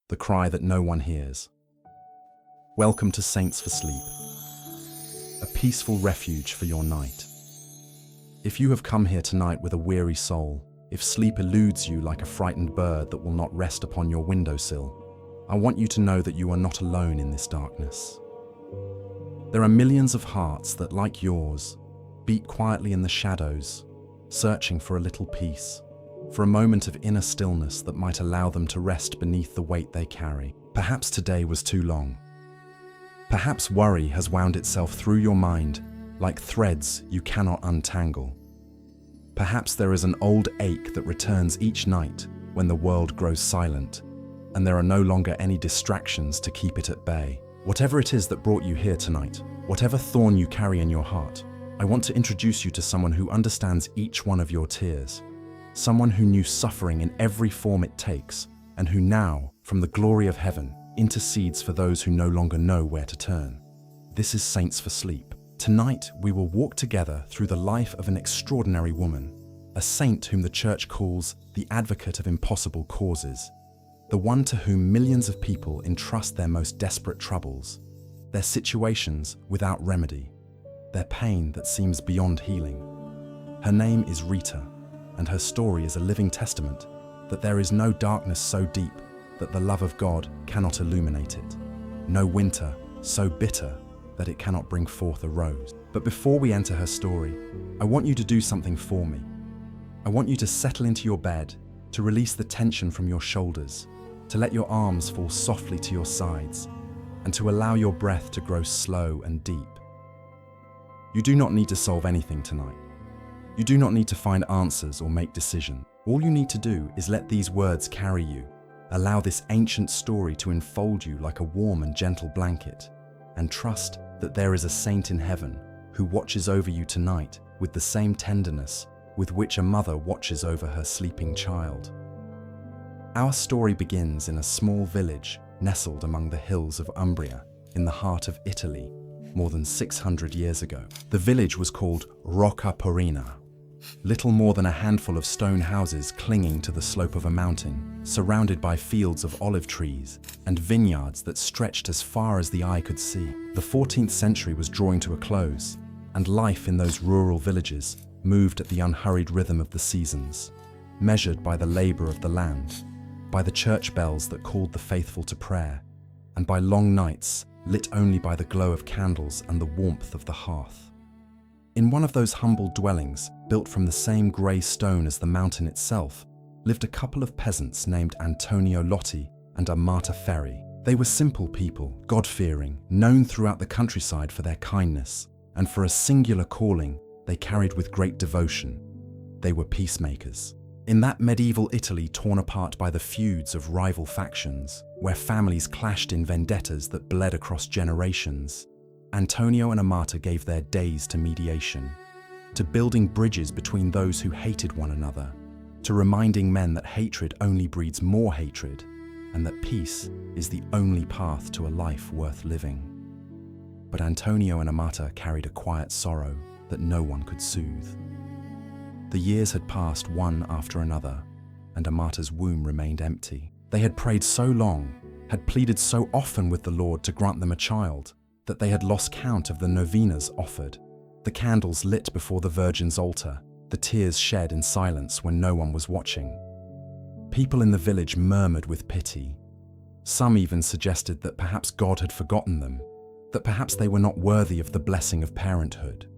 the cry that no one hears. Welcome to Saints for Sleep, a peaceful refuge for your night. If you have come here tonight with a weary soul, if sleep eludes you like a frightened bird that will not rest upon your windowsill, I want you to know that you are not alone in this darkness. There are millions of hearts that, like yours, beat quietly in the shadows, searching for a little peace, for a moment of inner stillness that might allow them to rest beneath the weight they carry. Perhaps today was too long. Perhaps worry has wound itself through your mind like threads you cannot untangle. Perhaps there is an old ache that returns each night when the world grows silent, and there are no longer any distractions to keep it at bay. Whatever it is that brought you here tonight, whatever thorn you carry in your heart, I want to introduce you to someone who understands each one of your tears, someone who knew suffering in every form it takes, and who now, from the glory of heaven, intercedes for those who no longer know where to turn. This is Saints for Sleep. Tonight, we will walk together through the life of an extraordinary woman, a saint whom the Church calls the advocate of impossible causes, the one to whom millions of people entrust their most desperate troubles, their situations without remedy, their pain that seems beyond healing. Her name is Rita, and her story is a living testament that there is no darkness so deep that the love of God cannot illuminate it, no winter so bitter that it cannot bring forth a rose. But before we enter her story, I want you to do something for me. I want you to settle into your bed, to release the tension from your shoulders, to let your arms fall softly to your sides, and to allow your breath to grow slow and deep. You do not need to solve anything tonight. You do not need to find answers or make decisions. All you need to do is let these words carry you. Allow this ancient story to enfold you like a warm and gentle blanket, and trust that there is a saint in heaven who watches over you tonight with the same tenderness with which a mother watches over her sleeping child. Our story begins in a small village nestled among the hills of Umbria in the heart of Italy more than 600 years ago. The village was called Rocca Porina, little more than a handful of stone houses clinging to the slope of a mountain, surrounded by fields of olive trees and vineyards that stretched as far as the eye could see. The 14th century was drawing to a close, and life in those rural villages moved at the unhurried rhythm of the seasons, measured by the labor of the land, by the church bells that called the faithful to prayer, and by long nights lit only by the glow of candles and the warmth of the hearth. In one of those humble dwellings, built from the same grey stone as the mountain itself, lived a couple of peasants named Antonio Lotti and Amata Ferri. They were simple people, God-fearing, known throughout the countryside for their kindness, and for a singular calling they carried with great devotion. They were peacemakers. In that medieval Italy torn apart by the feuds of rival factions, where families clashed in vendettas that bled across generations, Antonio and Amata gave their days to mediation, to building bridges between those who hated one another, to reminding men that hatred only breeds more hatred, and that peace is the only path to a life worth living. But Antonio and Amata carried a quiet sorrow that no one could soothe. The years had passed one after another, and Amata's womb remained empty. They had prayed so long, had pleaded so often with the Lord to grant them a child, that they had lost count of the novenas offered, the candles lit before the Virgin's altar, the tears shed in silence when no one was watching. People in the village murmured with pity. Some even suggested that perhaps God had forgotten them, that perhaps they were not worthy of the blessing of parenthood.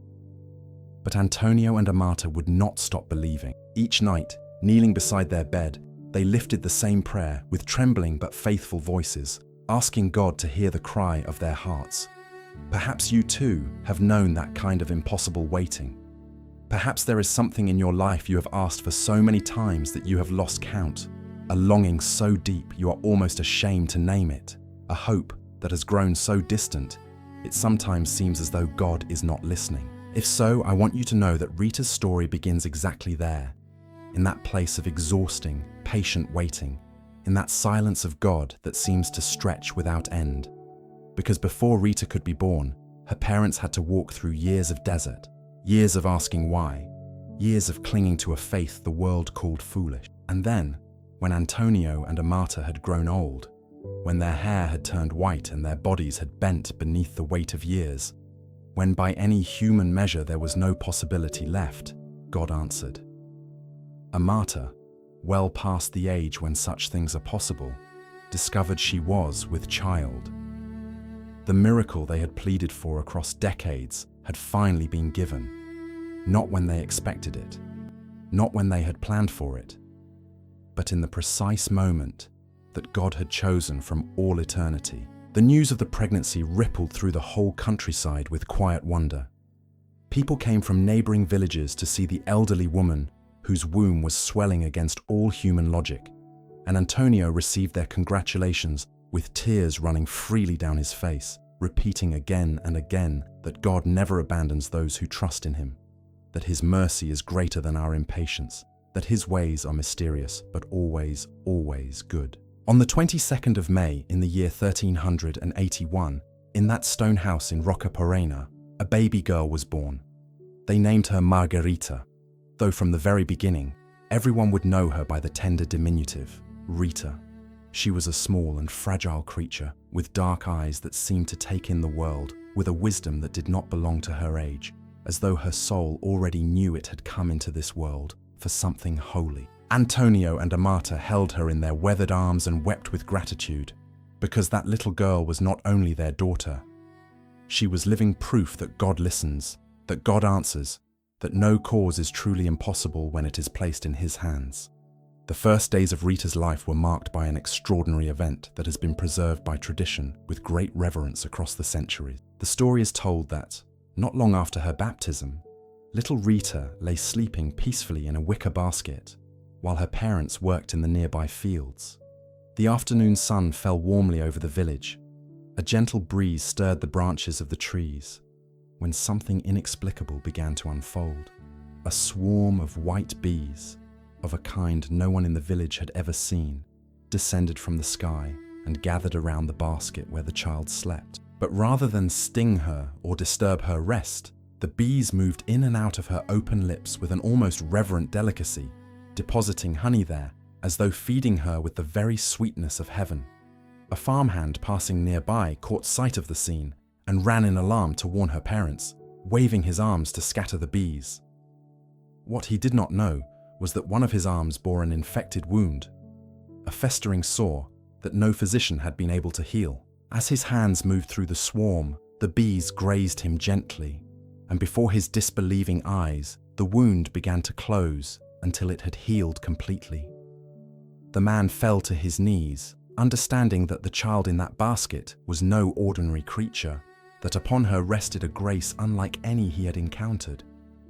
But Antonio and Amata would not stop believing. Each night, kneeling beside their bed, they lifted the same prayer with trembling but faithful voices, asking God to hear the cry of their hearts. Perhaps you too have known that kind of impossible waiting. Perhaps there is something in your life you have asked for so many times that you have lost count, a longing so deep you are almost ashamed to name it, a hope that has grown so distant it sometimes seems as though God is not listening. If so, I want you to know that Rita's story begins exactly there, in that place of exhausting, patient waiting, in that silence of God that seems to stretch without end. Because before Rita could be born, her parents had to walk through years of desert, years of asking why, years of clinging to a faith the world called foolish. And then, when Antonio and Amata had grown old, when their hair had turned white and their bodies had bent beneath the weight of years, when by any human measure there was no possibility left, God answered. A martyr, well past the age when such things are possible, discovered she was with child. The miracle they had pleaded for across decades had finally been given, not when they expected it, not when they had planned for it, but in the precise moment that God had chosen from all eternity. The news of the pregnancy rippled through the whole countryside with quiet wonder. People came from neighboring villages to see the elderly woman whose womb was swelling against all human logic, and Antonio received their congratulations with tears running freely down his face, repeating again and again that God never abandons those who trust in him, that his mercy is greater than our impatience, that his ways are mysterious but always, always good. On the 22nd of May in the year 1381, in that stone house in Roccaporena, a baby girl was born. They named her Margherita, though from the very beginning, everyone would know her by the tender diminutive, Rita. She was a small and fragile creature with dark eyes that seemed to take in the world with a wisdom that did not belong to her age, as though her soul already knew it had come into this world for something holy. Antonio and Amata held her in their weathered arms and wept with gratitude, because that little girl was not only their daughter. She was living proof that God listens, that God answers, that no cause is truly impossible when it is placed in his hands. The first days of Rita's life were marked by an extraordinary event that has been preserved by tradition with great reverence across the centuries. The story is told that, not long after her baptism, little Rita lay sleeping peacefully in a wicker basket, while her parents worked in the nearby fields. The afternoon sun fell warmly over the village. A gentle breeze stirred the branches of the trees, when something inexplicable began to unfold. A swarm of white bees, of a kind no one in the village had ever seen, descended from the sky and gathered around the basket where the child slept. But rather than sting her or disturb her rest, the bees moved in and out of her open lips with an almost reverent delicacy, depositing honey there, as though feeding her with the very sweetness of heaven. A farmhand passing nearby caught sight of the scene and ran in alarm to warn her parents, waving his arms to scatter the bees. What he did not know was that one of his arms bore an infected wound, a festering sore that no physician had been able to heal. As his hands moved through the swarm, the bees grazed him gently, and before his disbelieving eyes, the wound began to close until it had healed completely. The man fell to his knees, understanding that the child in that basket was no ordinary creature, that upon her rested a grace unlike any he had encountered,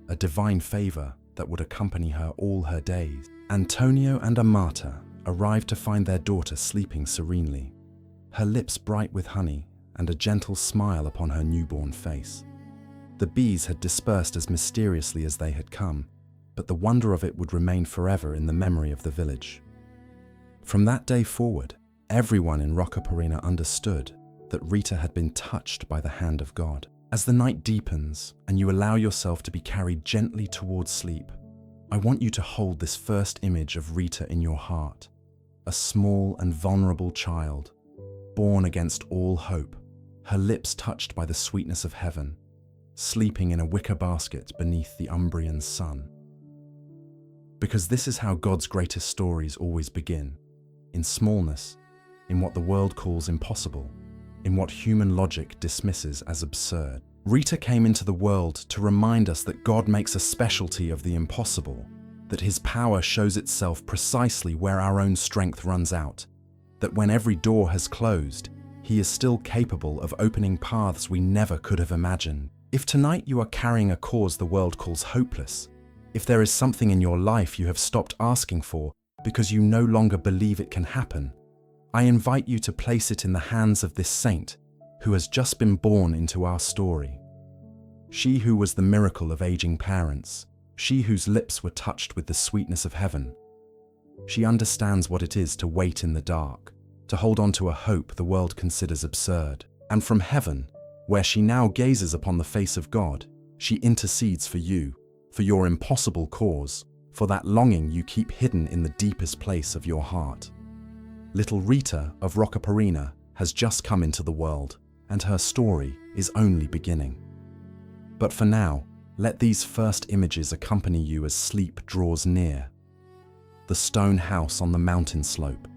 a divine favor that would accompany her all her days. Antonio and Amata arrived to find their daughter sleeping serenely, her lips bright with honey and a gentle smile upon her newborn face. The bees had dispersed as mysteriously as they had come, but the wonder of it would remain forever in the memory of the village. From that day forward, everyone in Roccaporena understood that Rita had been touched by the hand of God. As the night deepens and you allow yourself to be carried gently towards sleep, I want you to hold this first image of Rita in your heart, a small and vulnerable child, born against all hope, her lips touched by the sweetness of heaven, sleeping in a wicker basket beneath the Umbrian sun. Because this is how God's greatest stories always begin, in smallness, in what the world calls impossible, in what human logic dismisses as absurd. Rita came into the world to remind us that God makes a specialty of the impossible, that his power shows itself precisely where our own strength runs out, that when every door has closed, he is still capable of opening paths we never could have imagined. If tonight you are carrying a cause the world calls hopeless, if there is something in your life you have stopped asking for because you no longer believe it can happen, I invite you to place it in the hands of this saint who has just been born into our story. She who was the miracle of aging parents, she whose lips were touched with the sweetness of heaven. She understands what it is to wait in the dark, to hold on to a hope the world considers absurd. And from heaven, where she now gazes upon the face of God, she intercedes for you, for your impossible cause, for that longing you keep hidden in the deepest place of your heart. Little Rita of Cascia has just come into the world, and her story is only beginning. But for now, let these first images accompany you as sleep draws near. The stone house on the mountain slope,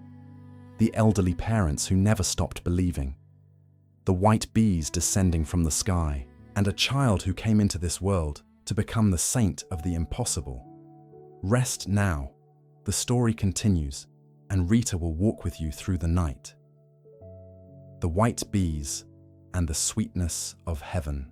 the elderly parents who never stopped believing, the white bees descending from the sky, and a child who came into this world to become the saint of the impossible. Rest now. The story continues, and Rita will walk with you through the night. The white bees and the sweetness of heaven.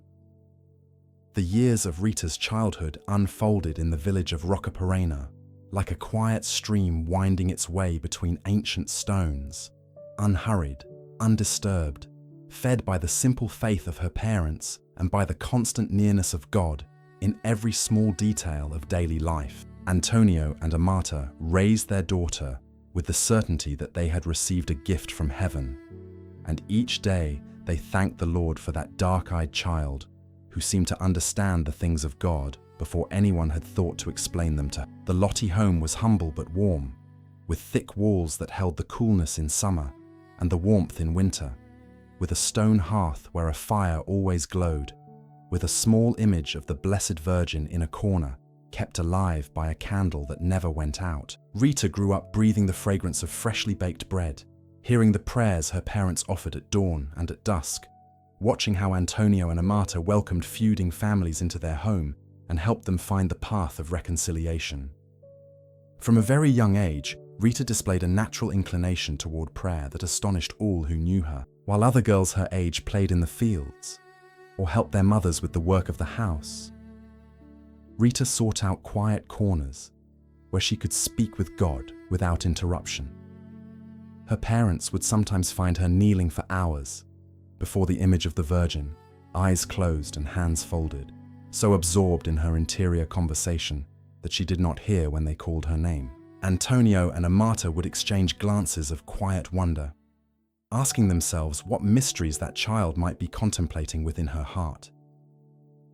The years of Rita's childhood unfolded in the village of Cascia, like a quiet stream winding its way between ancient stones, unhurried, undisturbed, fed by the simple faith of her parents and by the constant nearness of God in every small detail of daily life. Antonio and Amata raised their daughter with the certainty that they had received a gift from heaven, and each day they thanked the Lord for that dark-eyed child who seemed to understand the things of God before anyone had thought to explain them to her. The Lotti home was humble but warm, with thick walls that held the coolness in summer and the warmth in winter, with a stone hearth where a fire always glowed, with a small image of the Blessed Virgin in a corner, kept alive by a candle that never went out. Rita grew up breathing the fragrance of freshly baked bread, hearing the prayers her parents offered at dawn and at dusk, watching how Antonio and Amata welcomed feuding families into their home and helped them find the path of reconciliation. From a very young age, Rita displayed a natural inclination toward prayer that astonished all who knew her. While other girls her age played in the fields or helped their mothers with the work of the house, Rita sought out quiet corners where she could speak with God without interruption. Her parents would sometimes find her kneeling for hours before the image of the Virgin, eyes closed and hands folded, so absorbed in her interior conversation that she did not hear when they called her name. Antonio and Amata would exchange glances of quiet wonder, asking themselves what mysteries that child might be contemplating within her heart,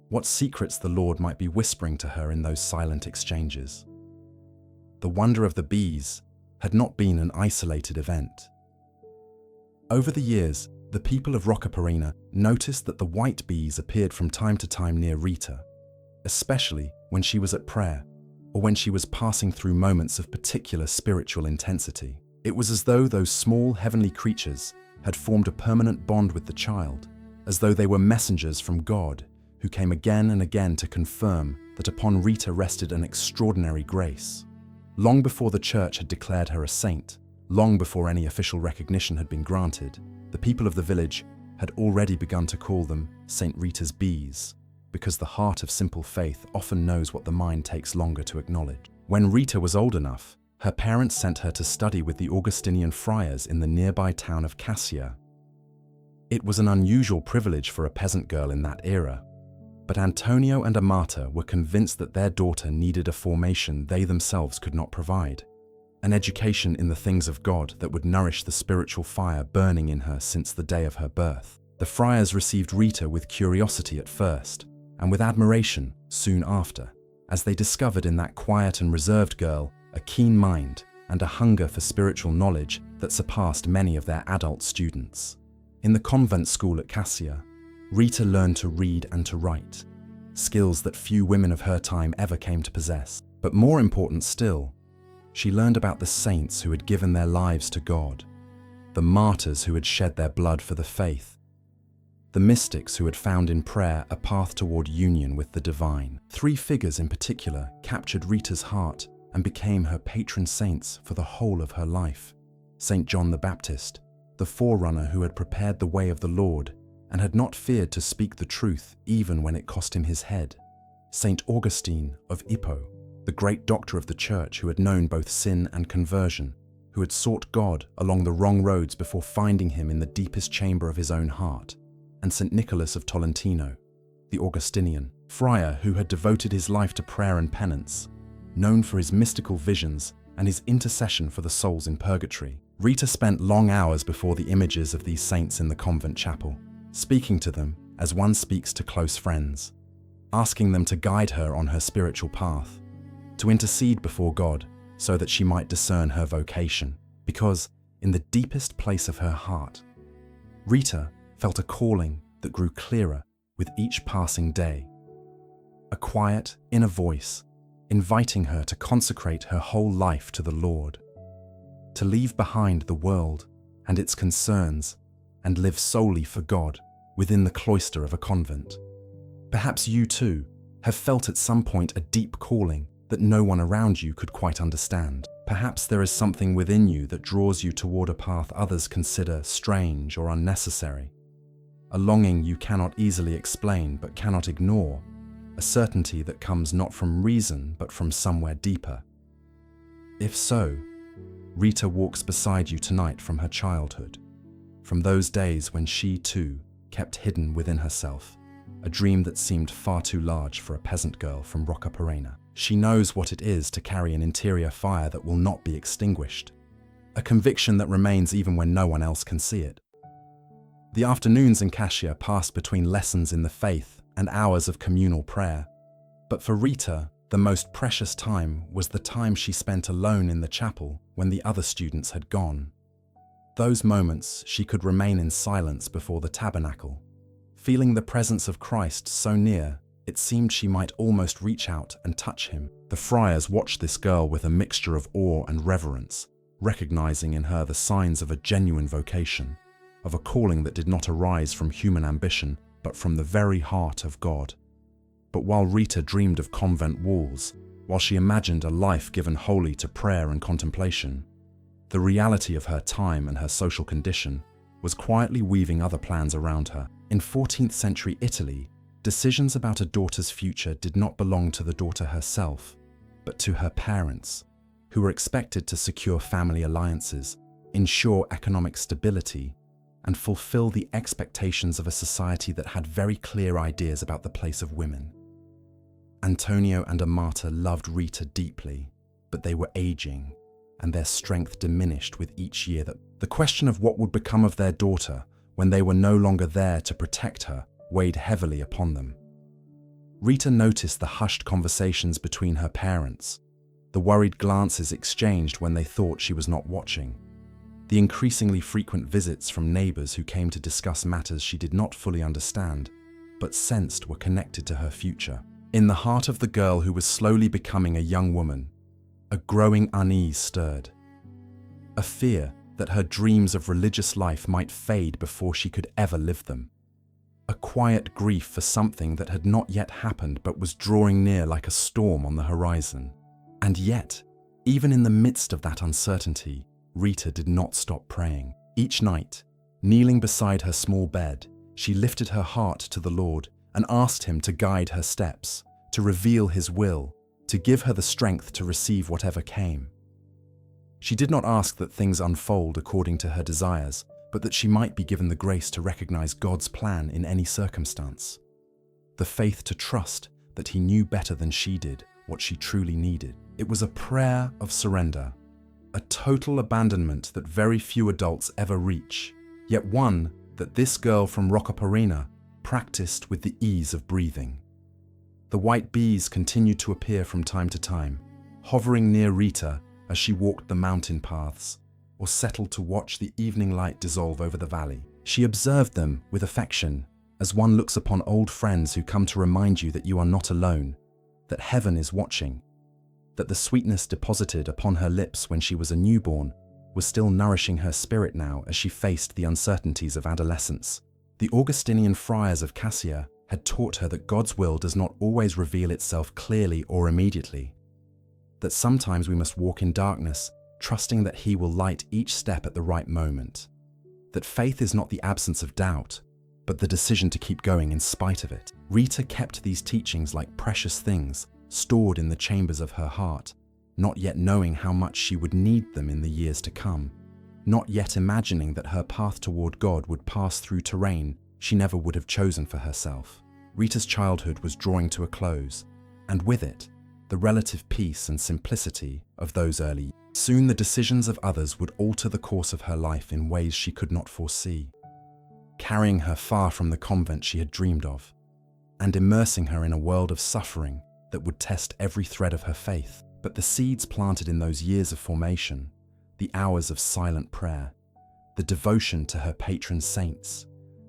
what secrets the Lord might be whispering to her in those silent exchanges. The wonder of the bees had not been an isolated event. Over the years, the people of Cascia noticed that the white bees appeared from time to time near Rita, especially when she was at prayer or when she was passing through moments of particular spiritual intensity. It was as though those small heavenly creatures had formed a permanent bond with the child, as though they were messengers from God who came again and again to confirm that upon Rita rested an extraordinary grace. Long before the Church had declared her a saint, long before any official recognition had been granted, the people of the village had already begun to call them Saint Rita's bees, because the heart of simple faith often knows what the mind takes longer to acknowledge. When Rita was old enough, her parents sent her to study with the Augustinian friars in the nearby town of Cascia. It was an unusual privilege for a peasant girl in that era, but Antonio and Amata were convinced that their daughter needed a formation they themselves could not provide, an education in the things of God that would nourish the spiritual fire burning in her since the day of her birth. The friars received Rita with curiosity at first, and with admiration soon after, as they discovered in that quiet and reserved girl a keen mind and a hunger for spiritual knowledge that surpassed many of their adult students. In the convent school at Cascia, Rita learned to read and to write, skills that few women of her time ever came to possess. But more important still, she learned about the saints who had given their lives to God, the martyrs who had shed their blood for the faith, the mystics who had found in prayer a path toward union with the divine. 3 figures in particular captured Rita's heart and became her patron saints for the whole of her life. Saint John the Baptist, the forerunner who had prepared the way of the Lord and had not feared to speak the truth even when it cost him his head. Saint Augustine of Hippo, the great doctor of the Church who had known both sin and conversion, who had sought God along the wrong roads before finding him in the deepest chamber of his own heart. And Saint Nicholas of Tolentino, the Augustinian friar who had devoted his life to prayer and penance, known for his mystical visions and his intercession for the souls in purgatory. Rita spent long hours before the images of these saints in the convent chapel, speaking to them as one speaks to close friends, asking them to guide her on her spiritual path, to intercede before God so that she might discern her vocation. Because in the deepest place of her heart. Rita felt a calling that grew clearer with each passing day. A quiet, inner voice inviting her to consecrate her whole life to the Lord, to leave behind the world and its concerns and live solely for God within the cloister of a convent. Perhaps you too have felt at some point a deep calling that no one around you could quite understand. Perhaps there is something within you that draws you toward a path others consider strange or unnecessary. A longing you cannot easily explain but cannot ignore, a certainty that comes not from reason but from somewhere deeper. If so, Rita walks beside you tonight from her childhood, from those days when she too kept hidden within herself a dream that seemed far too large for a peasant girl from Roccaporena. She knows what it is to carry an interior fire that will not be extinguished, a conviction that remains even when no one else can see it. The afternoons in Cascia passed between lessons in the faith and hours of communal prayer, but for Rita, the most precious time was the time she spent alone in the chapel when the other students had gone. Those moments she could remain in silence before the tabernacle, feeling the presence of Christ so near it seemed she might almost reach out and touch him. The friars watched this girl with a mixture of awe and reverence, recognizing in her the signs of a genuine vocation, of a calling that did not arise from human ambition, but from the very heart of God. But while Rita dreamed of convent walls, while she imagined a life given wholly to prayer and contemplation, the reality of her time and her social condition was quietly weaving other plans around her. In 14th century Italy, decisions about a daughter's future did not belong to the daughter herself, but to her parents, who were expected to secure family alliances, ensure economic stability, and fulfill the expectations of a society that had very clear ideas about the place of women. Antonio and Amata loved Rita deeply, but they were aging, and their strength diminished with each year. That the question of what would become of their daughter when they were no longer there to protect her weighed heavily upon them. Rita noticed the hushed conversations between her parents, the worried glances exchanged when they thought she was not watching, the increasingly frequent visits from neighbors who came to discuss matters she did not fully understand, but sensed were connected to her future. In the heart of the girl who was slowly becoming a young woman, a growing unease stirred, a fear that her dreams of religious life might fade before she could ever live them. A quiet grief for something that had not yet happened but was drawing near like a storm on the horizon. And yet, even in the midst of that uncertainty, Rita did not stop praying. Each night, kneeling beside her small bed, she lifted her heart to the Lord and asked him to guide her steps, to reveal his will, to give her the strength to receive whatever came. She did not ask that things unfold according to her desires, but that she might be given the grace to recognize God's plan in any circumstance. The faith to trust that he knew better than she did what she truly needed. It was a prayer of surrender, a total abandonment that very few adults ever reach, yet one that this girl from Roccaporena practiced with the ease of breathing. The white bees continued to appear from time to time, hovering near Rita as she walked the mountain paths, or settled to watch the evening light dissolve over the valley. She observed them with affection, as one looks upon old friends who come to remind you that you are not alone, that heaven is watching, that the sweetness deposited upon her lips when she was a newborn was still nourishing her spirit now as she faced the uncertainties of adolescence. The Augustinian friars of Cascia had taught her that God's will does not always reveal itself clearly or immediately, that sometimes we must walk in darkness, trusting that he will light each step at the right moment, that faith is not the absence of doubt, but the decision to keep going in spite of it. Rita kept these teachings like precious things, stored in the chambers of her heart, not yet knowing how much she would need them in the years to come, not yet imagining that her path toward God would pass through terrain she never would have chosen for herself. Rita's childhood was drawing to a close, and with it, the relative peace and simplicity of those early years. Soon the decisions of others would alter the course of her life in ways she could not foresee, carrying her far from the convent she had dreamed of, and immersing her in a world of suffering that would test every thread of her faith. But the seeds planted in those years of formation, the hours of silent prayer, the devotion to her patron saints,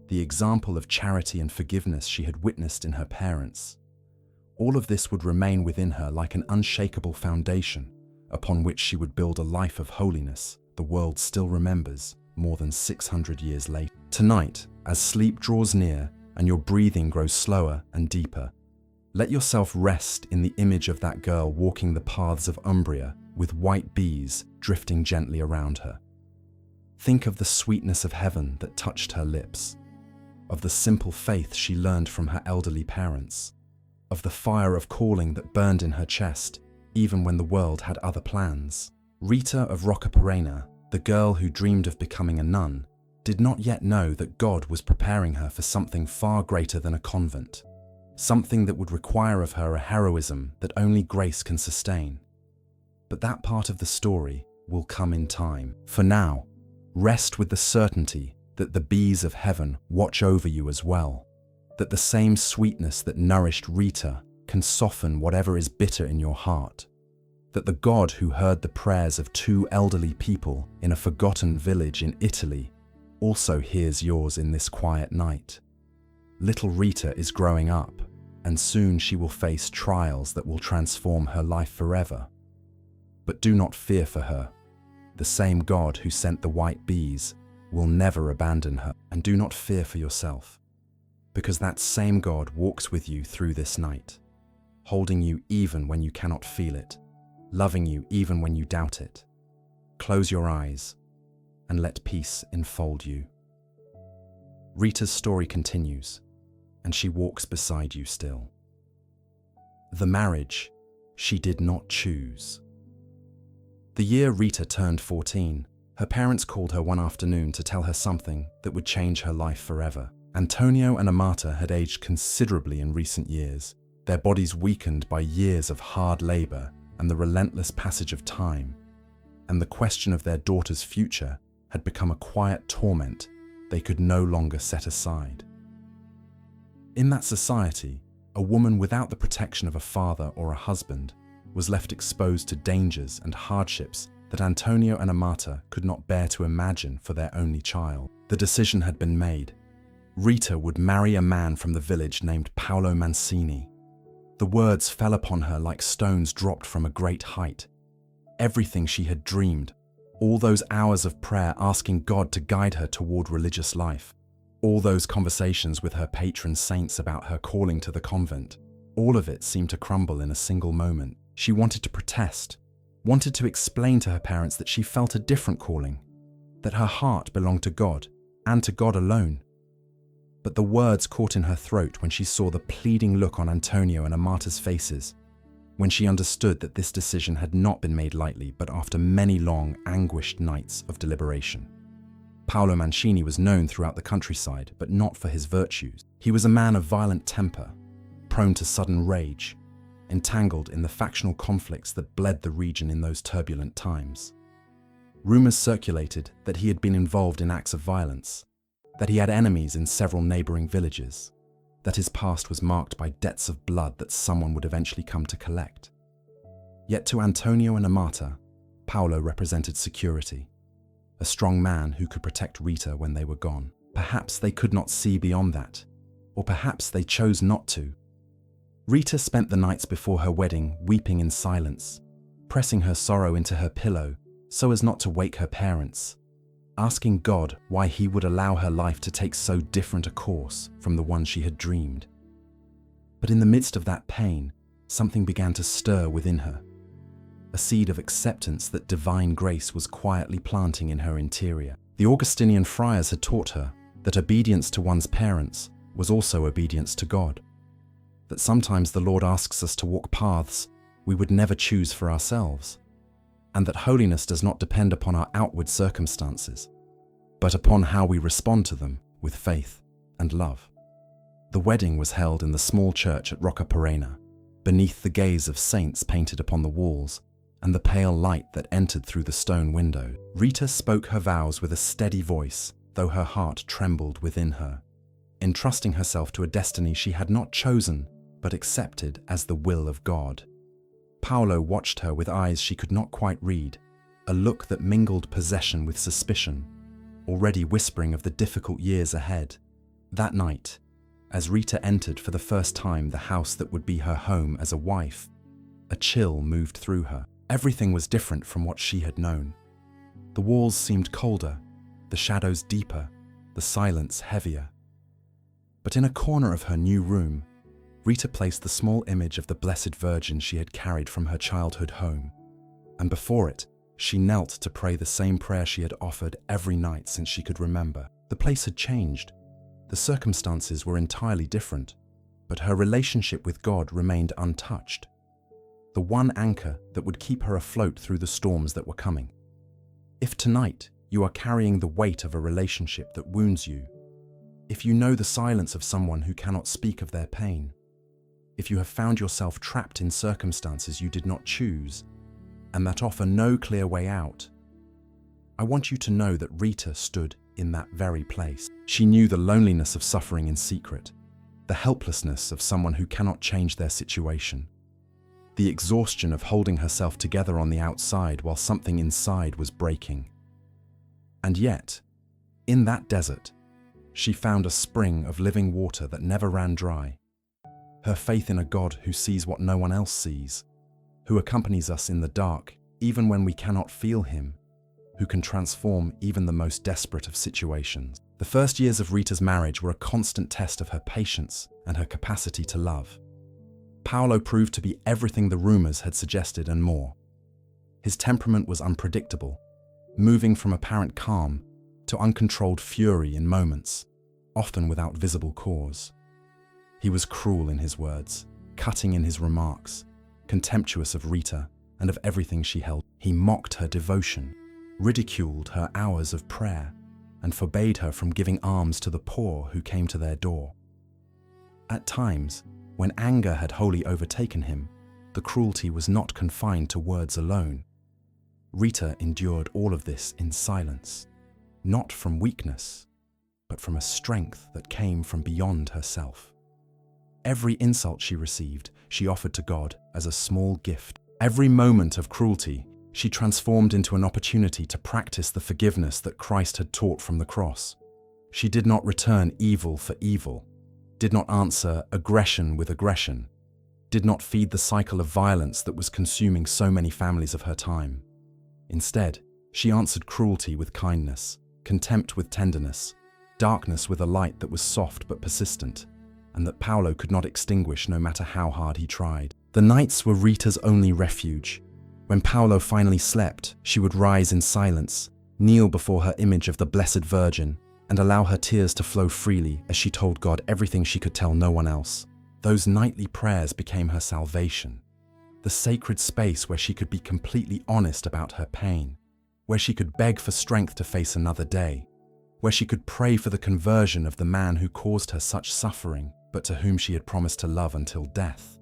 the example of charity and forgiveness she had witnessed in her parents. All of this would remain within her like an unshakable foundation upon which she would build a life of holiness the world still remembers more than 600 years later. Tonight, as sleep draws near and your breathing grows slower and deeper, let yourself rest in the image of that girl walking the paths of Umbria with white bees drifting gently around her. Think of the sweetness of heaven that touched her lips, of the simple faith she learned from her elderly parents, of the fire of calling that burned in her chest, even when the world had other plans. Rita of Roccaporena, the girl who dreamed of becoming a nun, did not yet know that God was preparing her for something far greater than a convent, something that would require of her a heroism that only grace can sustain. But that part of the story will come in time. For now, rest with the certainty that the bees of heaven watch over you as well, that the same sweetness that nourished Rita can soften whatever is bitter in your heart, that the God who heard the prayers of two elderly people in a forgotten village in Italy also hears yours in this quiet night. Little Rita is growing up, and soon she will face trials that will transform her life forever. But do not fear for her. The same God who sent the white bees will never abandon her. And do not fear for yourself, because that same God walks with you through this night, holding you even when you cannot feel it, loving you even when you doubt it. Close your eyes and let peace enfold you. Rita's story continues, and she walks beside you still. The marriage she did not choose. The year Rita turned 14, her parents called her one afternoon to tell her something that would change her life forever. Antonio and Amata had aged considerably in recent years, their bodies weakened by years of hard labor and the relentless passage of time, and the question of their daughter's future had become a quiet torment they could no longer set aside. In that society, a woman without the protection of a father or a husband was left exposed to dangers and hardships that Antonio and Amata could not bear to imagine for their only child. The decision had been made. Rita would marry a man from the village named Paulo Mancini. The words fell upon her like stones dropped from a great height. Everything she had dreamed, all those hours of prayer asking God to guide her toward religious life, all those conversations with her patron saints about her calling to the convent, all of it seemed to crumble in a single moment. She wanted to protest, wanted to explain to her parents that she felt a different calling, that her heart belonged to God and to God alone. But the words caught in her throat when she saw the pleading look on Antonio and Amata's faces, when she understood that this decision had not been made lightly but after many long, anguished nights of deliberation. Paulo Mancini was known throughout the countryside, but not for his virtues. He was a man of violent temper, prone to sudden rage, entangled in the factional conflicts that bled the region in those turbulent times. Rumors circulated that he had been involved in acts of violence, that he had enemies in several neighboring villages, that his past was marked by debts of blood that someone would eventually come to collect. Yet to Antonio and Amata, Paulo represented security, a strong man who could protect Rita when they were gone. Perhaps they could not see beyond that, or perhaps they chose not to. Rita spent the nights before her wedding weeping in silence, pressing her sorrow into her pillow so as not to wake her parents, asking God why he would allow her life to take so different a course from the one she had dreamed. But in the midst of that pain, something began to stir within her, a seed of acceptance that divine grace was quietly planting in her interior. The Augustinian friars had taught her that obedience to one's parents was also obedience to God, that sometimes the Lord asks us to walk paths we would never choose for ourselves, and that holiness does not depend upon our outward circumstances, but upon how we respond to them with faith and love. The wedding was held in the small church at Roccaporena, beneath the gaze of saints painted upon the walls and the pale light that entered through the stone window. Rita spoke her vows with a steady voice, though her heart trembled within her, entrusting herself to a destiny she had not chosen but accepted as the will of God. Paulo watched her with eyes she could not quite read, a look that mingled possession with suspicion, already whispering of the difficult years ahead. That night, as Rita entered for the first time the house that would be her home as a wife, a chill moved through her. Everything was different from what she had known. The walls seemed colder, the shadows deeper, the silence heavier. But in a corner of her new room, Rita placed the small image of the Blessed Virgin she had carried from her childhood home, and before it, she knelt to pray the same prayer she had offered every night since she could remember. The place had changed. The circumstances were entirely different, but her relationship with God remained untouched. The one anchor that would keep her afloat through the storms that were coming. If tonight you are carrying the weight of a relationship that wounds you, if you know the silence of someone who cannot speak of their pain, if you have found yourself trapped in circumstances you did not choose and that offer no clear way out, I want you to know that Rita stood in that very place. She knew the loneliness of suffering in secret, the helplessness of someone who cannot change their situation, the exhaustion of holding herself together on the outside while something inside was breaking. And yet, in that desert, she found a spring of living water that never ran dry. Her faith in a God who sees what no one else sees, who accompanies us in the dark even when we cannot feel him, who can transform even the most desperate of situations. The first years of Rita's marriage were a constant test of her patience and her capacity to love. Paulo proved to be everything the rumors had suggested and more. His temperament was unpredictable, moving from apparent calm to uncontrolled fury in moments, often without visible cause. He was cruel in his words, cutting in his remarks, contemptuous of Rita and of everything she held. He mocked her devotion, ridiculed her hours of prayer, and forbade her from giving alms to the poor who came to their door. At times, when anger had wholly overtaken him, the cruelty was not confined to words alone. Rita endured all of this in silence, not from weakness, but from a strength that came from beyond herself. Every insult she received, she offered to God as a small gift. Every moment of cruelty, she transformed into an opportunity to practice the forgiveness that Christ had taught from the cross. She did not return evil for evil, did not answer aggression with aggression, did not feed the cycle of violence that was consuming so many families of her time. Instead, she answered cruelty with kindness, contempt with tenderness, darkness with a light that was soft but persistent, and that Paulo could not extinguish no matter how hard he tried. The nights were Rita's only refuge. When Paulo finally slept, she would rise in silence, kneel before her image of the Blessed Virgin, and allow her tears to flow freely as she told God everything she could tell no one else. Those nightly prayers became her salvation, the sacred space where she could be completely honest about her pain, where she could beg for strength to face another day, where she could pray for the conversion of the man who caused her such suffering, but to whom she had promised to love until death.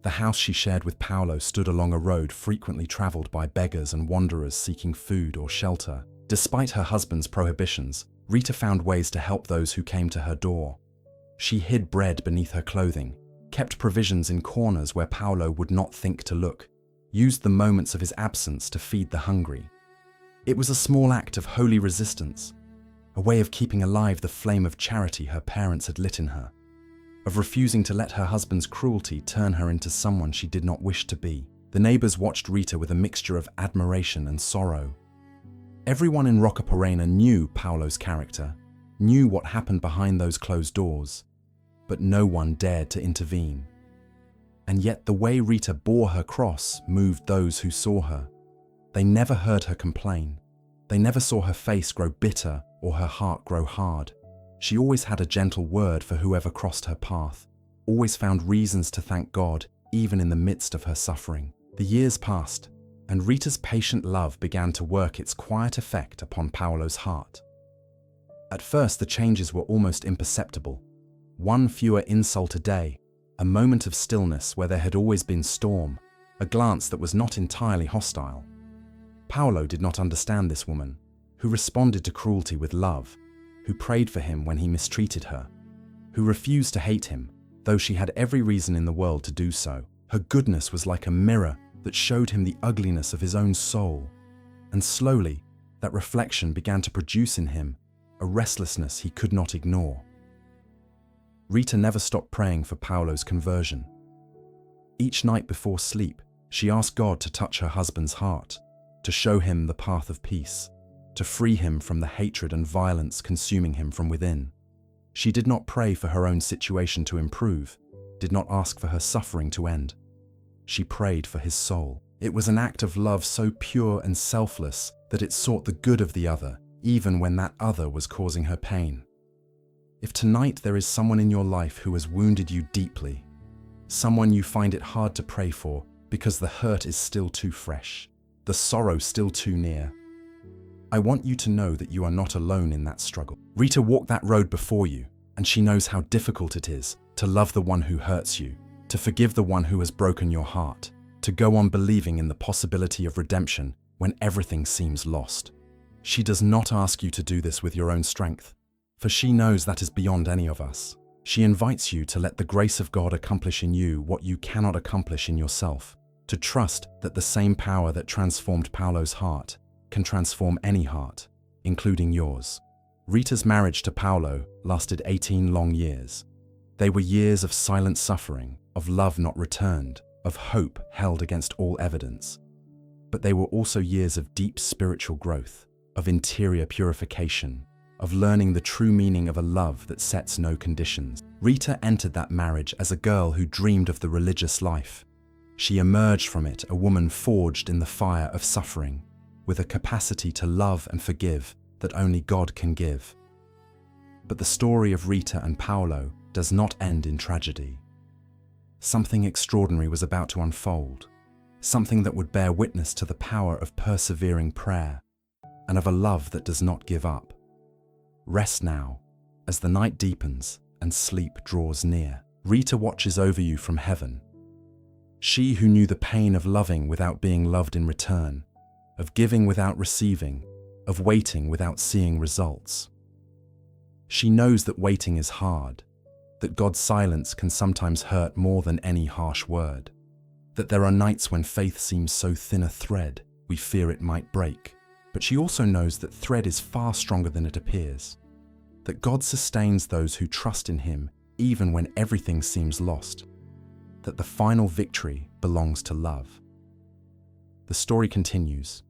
The house she shared with Paulo stood along a road frequently traveled by beggars and wanderers seeking food or shelter. Despite her husband's prohibitions, Rita found ways to help those who came to her door. She hid bread beneath her clothing, kept provisions in corners where Paulo would not think to look, used the moments of his absence to feed the hungry. It was a small act of holy resistance, a way of keeping alive the flame of charity her parents had lit in her, of refusing to let her husband's cruelty turn her into someone she did not wish to be. The neighbors watched Rita with a mixture of admiration and sorrow. Everyone in Roccaporena knew Paulo's character, knew what happened behind those closed doors, but no one dared to intervene. And yet the way Rita bore her cross moved those who saw her. They never heard her complain. They never saw her face grow bitter or her heart grow hard. She always had a gentle word for whoever crossed her path, always found reasons to thank God, even in the midst of her suffering. The years passed, and Rita's patient love began to work its quiet effect upon Paulo's heart. At first, the changes were almost imperceptible. One fewer insult a day, a moment of stillness where there had always been storm, a glance that was not entirely hostile. Paulo did not understand this woman, who responded to cruelty with love, who prayed for him when he mistreated her, who refused to hate him, though she had every reason in the world to do so. Her goodness was like a mirror that showed him the ugliness of his own soul, And slowly, that reflection began to produce in him a restlessness he could not ignore. Rita never stopped praying for Paulo's conversion. Each night before sleep, she asked God to touch her husband's heart, to show him the path of peace, to free him from the hatred and violence consuming him from within. She did not pray for her own situation to improve, did not ask for her suffering to end. She prayed for his soul. It was an act of love so pure and selfless that it sought the good of the other, even when that other was causing her pain. If tonight there is someone in your life who has wounded you deeply, someone you find it hard to pray for because the hurt is still too fresh, the sorrow still too near, I want you to know that you are not alone in that struggle. Rita walked that road before you, and she knows how difficult it is to love the one who hurts you, to forgive the one who has broken your heart, to go on believing in the possibility of redemption when everything seems lost. She does not ask you to do this with your own strength, for she knows that is beyond any of us. She invites you to let the grace of God accomplish in you what you cannot accomplish in yourself, to trust that the same power that transformed Paulo's heart can transform any heart, including yours. Rita's marriage to Paulo lasted 18 long years. They were years of silent suffering, of love not returned, of hope held against all evidence. But they were also years of deep spiritual growth, of interior purification, of learning the true meaning of a love that sets no conditions. Rita entered that marriage as a girl who dreamed of the religious life. She emerged from it a woman forged in the fire of suffering, with a capacity to love and forgive that only God can give. But the story of Rita and Paulo does not end in tragedy. Something extraordinary was about to unfold, something that would bear witness to the power of persevering prayer and of a love that does not give up. Rest now, as the night deepens and sleep draws near. Rita watches over you from heaven. She who knew the pain of loving without being loved in return, of giving without receiving, of waiting without seeing results. She knows that waiting is hard, that God's silence can sometimes hurt more than any harsh word, that there are nights when faith seems so thin a thread we fear it might break. But she also knows that thread is far stronger than it appears, that God sustains those who trust in Him even when everything seems lost, that the final victory belongs to love. The story continues,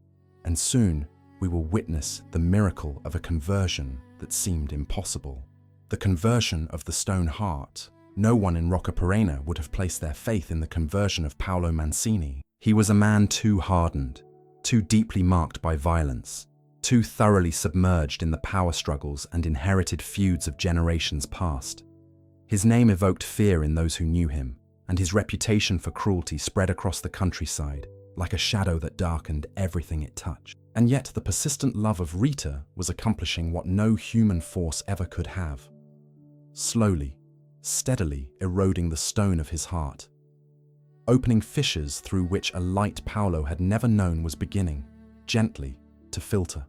and soon we will witness the miracle of a conversion that seemed impossible. The conversion of the stone heart. No one in Rocca Perenna would have placed their faith in the conversion of Paolo Mancini. He was a man too hardened, too deeply marked by violence, too thoroughly submerged in the power struggles and inherited feuds of generations past. His name evoked fear in those who knew him, and his reputation for cruelty spread across the countryside like a shadow that darkened everything it touched. And yet the persistent love of Rita was accomplishing what no human force ever could have. Slowly, steadily eroding the stone of his heart, opening fissures through which a light Paulo had never known was beginning, gently, to filter.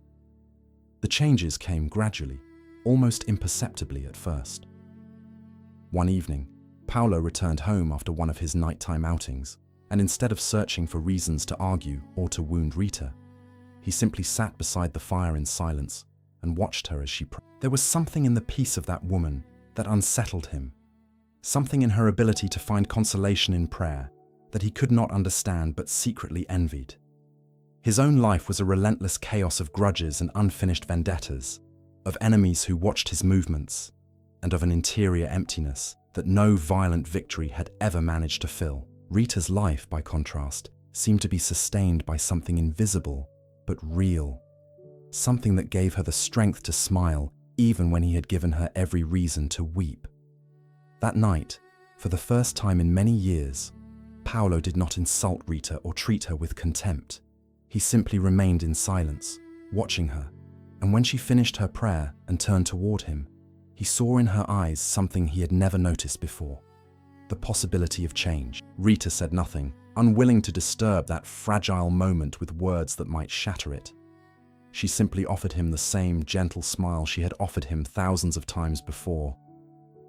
The changes came gradually, almost imperceptibly at first. One evening, Paulo returned home after one of his nighttime outings, and instead of searching for reasons to argue or to wound Rita, he simply sat beside the fire in silence and watched her as she prayed. There was something in the peace of that woman that unsettled him, something in her ability to find consolation in prayer that he could not understand but secretly envied. His own life was a relentless chaos of grudges and unfinished vendettas, of enemies who watched his movements, and of an interior emptiness that no violent victory had ever managed to fill. Rita's life, by contrast, seemed to be sustained by something invisible but real, something that gave her the strength to smile even when he had given her every reason to weep. That night, for the first time in many years, Paulo did not insult Rita or treat her with contempt. He simply remained in silence, watching her, and when she finished her prayer and turned toward him, he saw in her eyes something he had never noticed before: the possibility of change. Rita said nothing, unwilling to disturb that fragile moment with words that might shatter it. She simply offered him the same gentle smile she had offered him thousands of times before,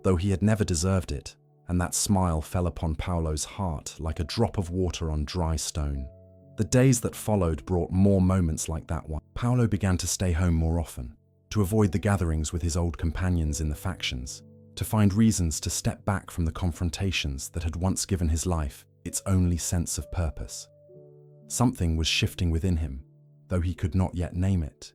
though he had never deserved it, and that smile fell upon Paulo's heart like a drop of water on dry stone. The days that followed brought more moments like that one. Paulo began to stay home more often, to avoid the gatherings with his old companions in the factions, to find reasons to step back from the confrontations that had once given his life its only sense of purpose. Something was shifting within him, though he could not yet name it.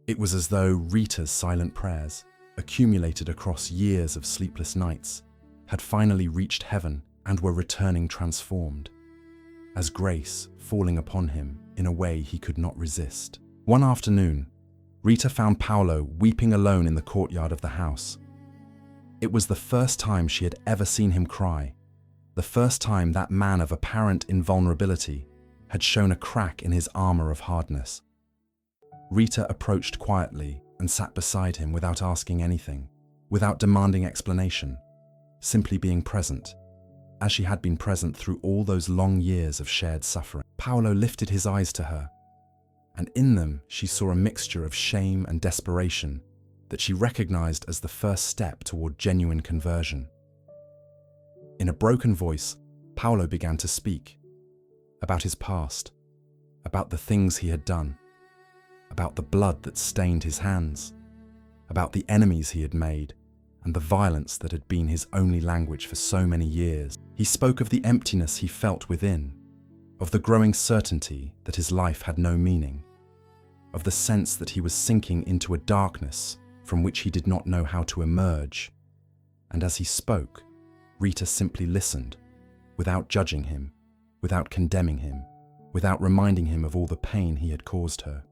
It was as though Rita's silent prayers, accumulated across years of sleepless nights, had finally reached heaven and were returning transformed, as grace falling upon him in a way he could not resist. One afternoon, Rita found Paulo weeping alone in the courtyard of the house. It was the first time she had ever seen him cry, the first time that man of apparent invulnerability had shown a crack in his armor of hardness. Rita approached quietly and sat beside him without asking anything, without demanding explanation, simply being present, as she had been present through all those long years of shared suffering. Paulo lifted his eyes to her, and in them she saw a mixture of shame and desperation that she recognized as the first step toward genuine conversion. In a broken voice, Paulo began to speak about his past, about the things he had done, about the blood that stained his hands, about the enemies he had made, and the violence that had been his only language for so many years. He spoke of the emptiness he felt within, of the growing certainty that his life had no meaning, of the sense that he was sinking into a darkness from which he did not know how to emerge. And as he spoke, Rita simply listened, without judging him, without condemning him, without reminding him of all the pain he had caused her.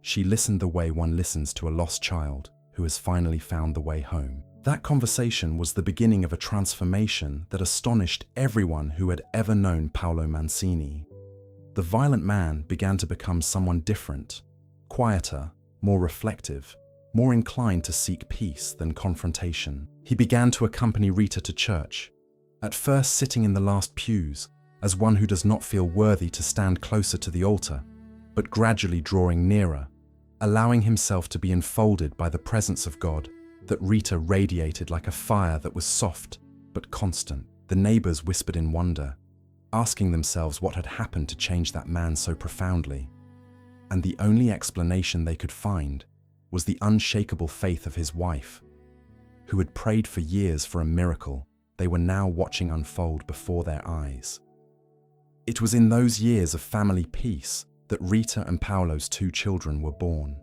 She listened the way one listens to a lost child who has finally found the way home. That conversation was the beginning of a transformation that astonished everyone who had ever known Paolo Mancini. The violent man began to become someone different, quieter, more reflective, more inclined to seek peace than confrontation. He began to accompany Rita to church, at first sitting in the last pews as one who does not feel worthy to stand closer to the altar, but gradually drawing nearer, allowing himself to be enfolded by the presence of God that Rita radiated like a fire that was soft but constant. The neighbors whispered in wonder, asking themselves what had happened to change that man so profoundly. And the only explanation they could find was the unshakable faith of his wife, who had prayed for years for a miracle they were now watching unfold before their eyes. It was in those years of family peace that Rita and Paulo's 2 children were born.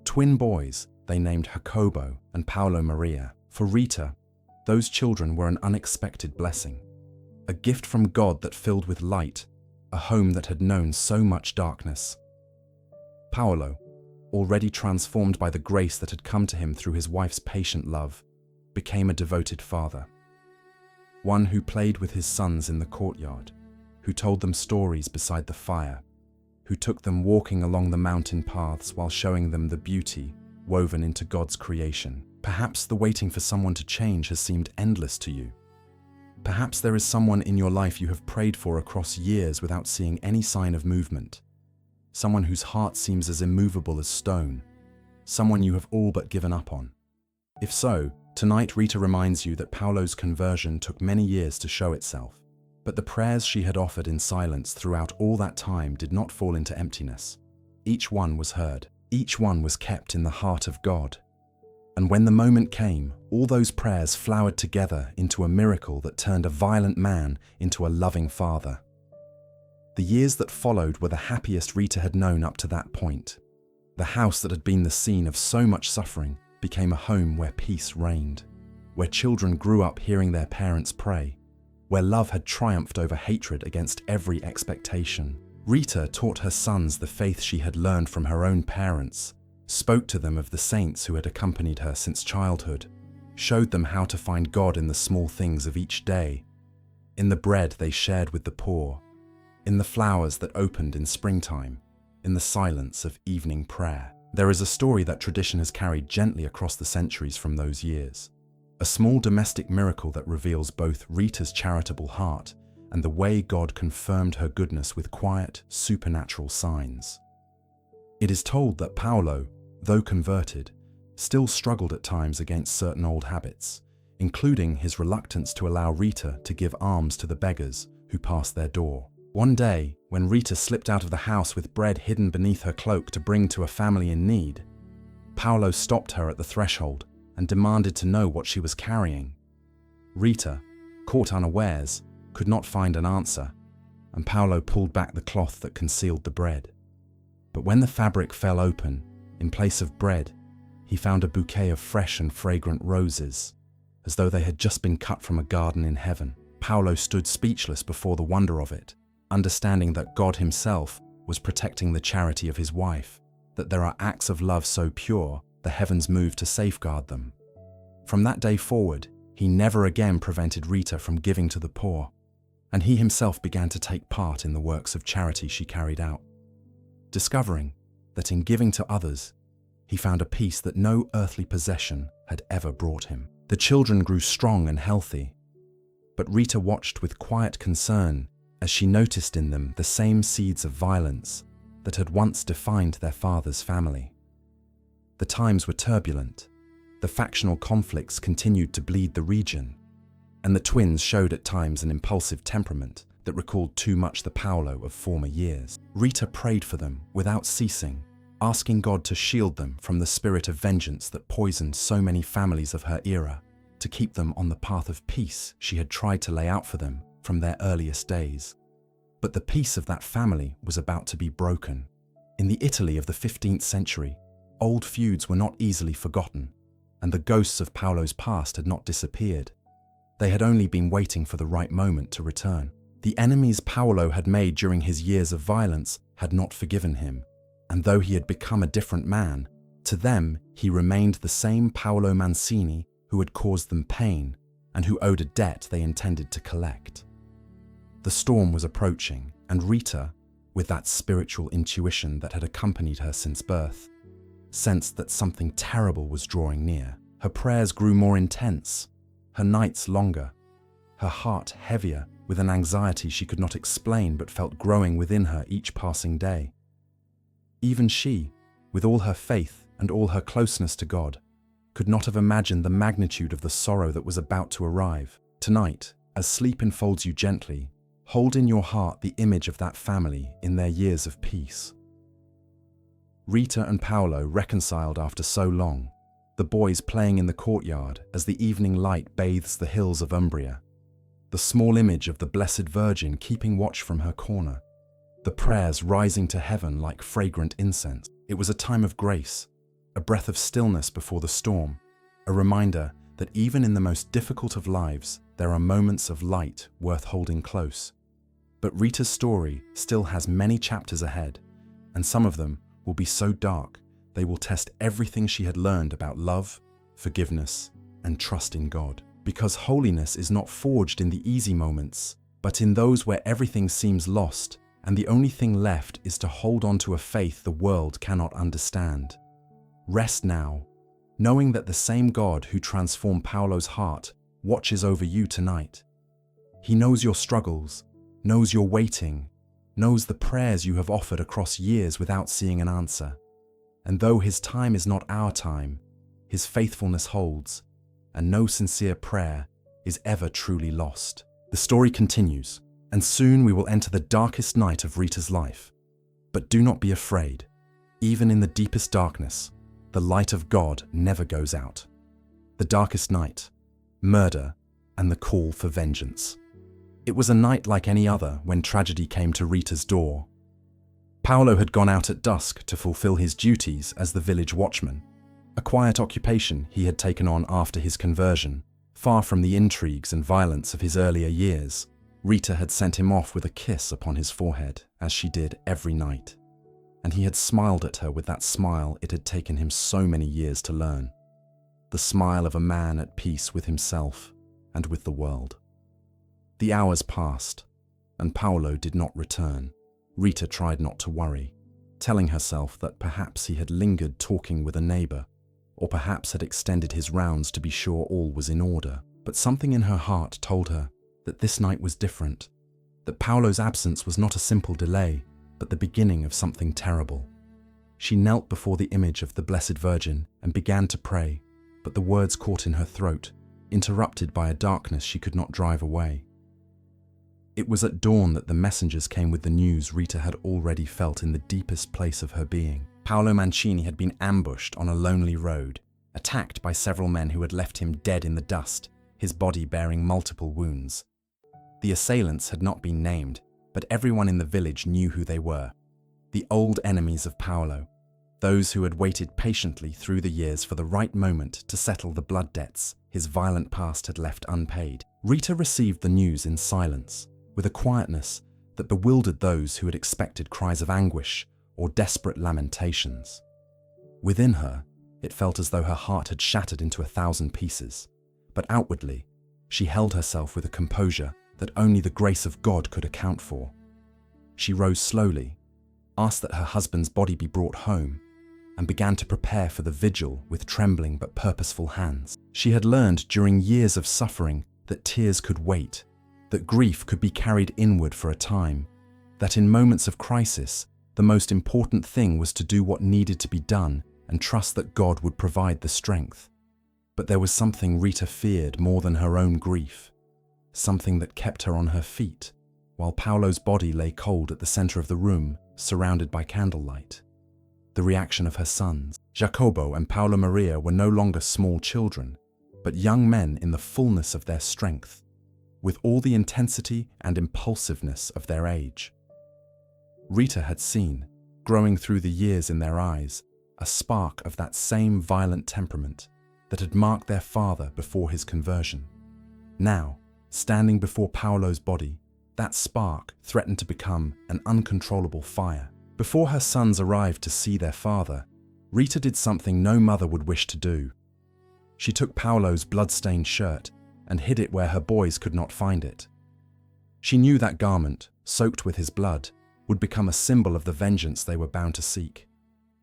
Twin boys they named Jacobo and Paolo Maria. For Rita, those children were an unexpected blessing, a gift from God that filled with light a home that had known so much darkness. Paulo, already transformed by the grace that had come to him through his wife's patient love, became a devoted father. One who played with his sons in the courtyard, who told them stories beside the fire, who took them walking along the mountain paths while showing them the beauty woven into God's creation. Perhaps the waiting for someone to change has seemed endless to you. Perhaps there is someone in your life you have prayed for across years without seeing any sign of movement. Someone whose heart seems as immovable as stone. Someone you have all but given up on. If so, tonight Rita reminds you that Paulo's conversion took many years to show itself. But the prayers she had offered in silence throughout all that time did not fall into emptiness. Each one was heard. Each one was kept in the heart of God. And when the moment came, all those prayers flowered together into a miracle that turned a violent man into a loving father. The years that followed were the happiest Rita had known up to that point. The house that had been the scene of so much suffering became a home where peace reigned, where children grew up hearing their parents pray, where love had triumphed over hatred against every expectation. Rita taught her sons the faith she had learned from her own parents, spoke to them of the saints who had accompanied her since childhood, showed them how to find God in the small things of each day, in the bread they shared with the poor, in the flowers that opened in springtime, in the silence of evening prayer. There is a story that tradition has carried gently across the centuries from those years, a small domestic miracle that reveals both Rita's charitable heart and the way God confirmed her goodness with quiet, supernatural signs. It is told that Paulo, though converted, still struggled at times against certain old habits, including his reluctance to allow Rita to give alms to the beggars who passed their door. One day, when Rita slipped out of the house with bread hidden beneath her cloak to bring to a family in need, Paulo stopped her at the threshold and demanded to know what she was carrying. Rita, caught unawares, could not find an answer, and Paulo pulled back the cloth that concealed the bread. But when the fabric fell open, in place of bread, he found a bouquet of fresh and fragrant roses, as though they had just been cut from a garden in heaven. Paulo stood speechless before the wonder of it, understanding that God himself was protecting the charity of his wife, that there are acts of love so pure, the heavens move to safeguard them. From that day forward, he never again prevented Rita from giving to the poor, and he himself began to take part in the works of charity she carried out, discovering that in giving to others, he found a peace that no earthly possession had ever brought him. The children grew strong and healthy, but Rita watched with quiet concern as she noticed in them the same seeds of violence that had once defined their father's family. The times were turbulent, the factional conflicts continued to bleed the region, and the twins showed at times an impulsive temperament that recalled too much the Paulo of former years. Rita prayed for them without ceasing, asking God to shield them from the spirit of vengeance that poisoned so many families of her era, to keep them on the path of peace she had tried to lay out for them from their earliest days. But the peace of that family was about to be broken. In the Italy of the 15th century, old feuds were not easily forgotten, and the ghosts of Paulo's past had not disappeared. They had only been waiting for the right moment to return. The enemies Paulo had made during his years of violence had not forgiven him, and though he had become a different man, to them he remained the same Paolo Mancini who had caused them pain and who owed a debt they intended to collect. The storm was approaching, and Rita, with that spiritual intuition that had accompanied her since birth, sensed that something terrible was drawing near. Her prayers grew more intense, her nights longer, her heart heavier with an anxiety she could not explain but felt growing within her each passing day. Even she, with all her faith and all her closeness to God, could not have imagined the magnitude of the sorrow that was about to arrive. Tonight, as sleep enfolds you gently, hold in your heart the image of that family in their years of peace. Rita and Paulo reconciled after so long, the boys playing in the courtyard as the evening light bathes the hills of Umbria, the small image of the Blessed Virgin keeping watch from her corner, the prayers rising to heaven like fragrant incense. It was a time of grace, a breath of stillness before the storm, a reminder that even in the most difficult of lives, there are moments of light worth holding close. But Rita's story still has many chapters ahead, and some of them will be so dark they will test everything she had learned about love, forgiveness, and trust in God. Because holiness is not forged in the easy moments, but in those where everything seems lost, and the only thing left is to hold on to a faith the world cannot understand. Rest now, knowing that the same God who transformed Paulo's heart watches over you tonight. He knows your struggles, knows your waiting, knows the prayers you have offered across years without seeing an answer. And though his time is not our time, his faithfulness holds, and no sincere prayer is ever truly lost. The story continues, and soon we will enter the darkest night of Rita's life. But do not be afraid. Even in the deepest darkness, the light of God never goes out. The darkest night, murder, and the call for vengeance. It was a night like any other when tragedy came to Rita's door. Paulo had gone out at dusk to fulfill his duties as the village watchman, a quiet occupation he had taken on after his conversion. Far from the intrigues and violence of his earlier years, Rita had sent him off with a kiss upon his forehead, as she did every night. And he had smiled at her with that smile it had taken him so many years to learn. The smile of a man at peace with himself and with the world. The hours passed, and Paulo did not return. Rita tried not to worry, telling herself that perhaps he had lingered talking with a neighbor, or perhaps had extended his rounds to be sure all was in order. But something in her heart told her that this night was different, that Paulo's absence was not a simple delay, but the beginning of something terrible. She knelt before the image of the Blessed Virgin and began to pray, but the words caught in her throat, interrupted by a darkness she could not drive away. It was at dawn that the messengers came with the news Rita had already felt in the deepest place of her being. Paolo Mancini had been ambushed on a lonely road, attacked by several men who had left him dead in the dust, his body bearing multiple wounds. The assailants had not been named, but everyone in the village knew who they were. The old enemies of Paolo, those who had waited patiently through the years for the right moment to settle the blood debts his violent past had left unpaid. Rita received the news in silence, with a quietness that bewildered those who had expected cries of anguish or desperate lamentations. Within her, it felt as though her heart had shattered into 1,000 pieces, but outwardly, she held herself with a composure that only the grace of God could account for. She rose slowly, asked that her husband's body be brought home, and began to prepare for the vigil with trembling but purposeful hands. She had learned during years of suffering that tears could wait, that grief could be carried inward for a time, that in moments of crisis, the most important thing was to do what needed to be done and trust that God would provide the strength. But there was something Rita feared more than her own grief, something that kept her on her feet, while Paolo's body lay cold at the center of the room, surrounded by candlelight. The reaction of her sons, Jacobo and Paolo Maria, were no longer small children, but young men in the fullness of their strength, with all the intensity and impulsiveness of their age. Rita had seen, growing through the years in their eyes, a spark of that same violent temperament that had marked their father before his conversion. Now, standing before Paolo's body, that spark threatened to become an uncontrollable fire. Before her sons arrived to see their father, Rita did something no mother would wish to do. She took Paolo's blood-stained shirt and hid it where her boys could not find it. She knew that garment, soaked with his blood, would become a symbol of the vengeance they were bound to seek,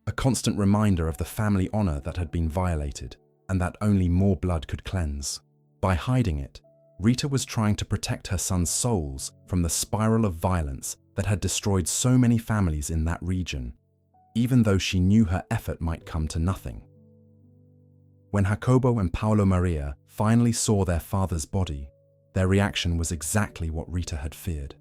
a constant reminder of the family honor that had been violated, and that only more blood could cleanse. By hiding it, Rita was trying to protect her sons' souls from the spiral of violence that had destroyed so many families in that region, even though she knew her effort might come to nothing. When Jacobo and Paolo Maria finally saw their father's body, their reaction was exactly what Rita had feared.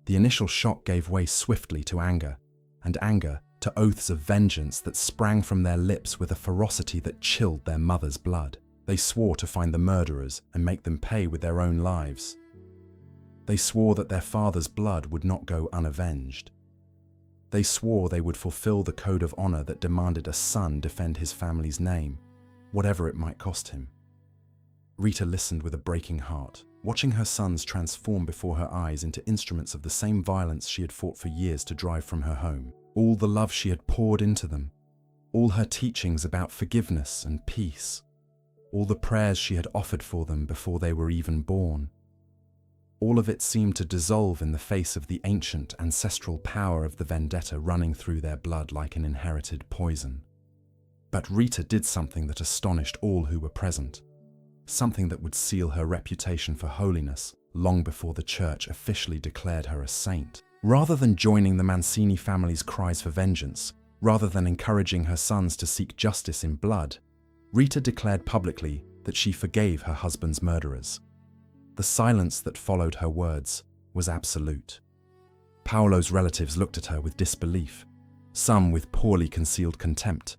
The initial shock gave way swiftly to anger, and anger to oaths of vengeance that sprang from their lips with a ferocity that chilled their mother's blood. They swore to find the murderers and make them pay with their own lives. They swore that their father's blood would not go unavenged. They swore they would fulfill the code of honor that demanded a son defend his family's name, whatever it might cost him. Rita listened with a breaking heart, watching her sons transform before her eyes into instruments of the same violence she had fought for years to drive from her home. All the love she had poured into them, all her teachings about forgiveness and peace, all the prayers she had offered for them before they were even born. All of it seemed to dissolve in the face of the ancient ancestral power of the vendetta running through their blood like an inherited poison. But Rita did something that astonished all who were present, something that would seal her reputation for holiness long before the Church officially declared her a saint. Rather than joining the Mancini family's cries for vengeance, rather than encouraging her sons to seek justice in blood, Rita declared publicly that she forgave her husband's murderers. The silence that followed her words was absolute. Paolo's relatives looked at her with disbelief, some with poorly concealed contempt,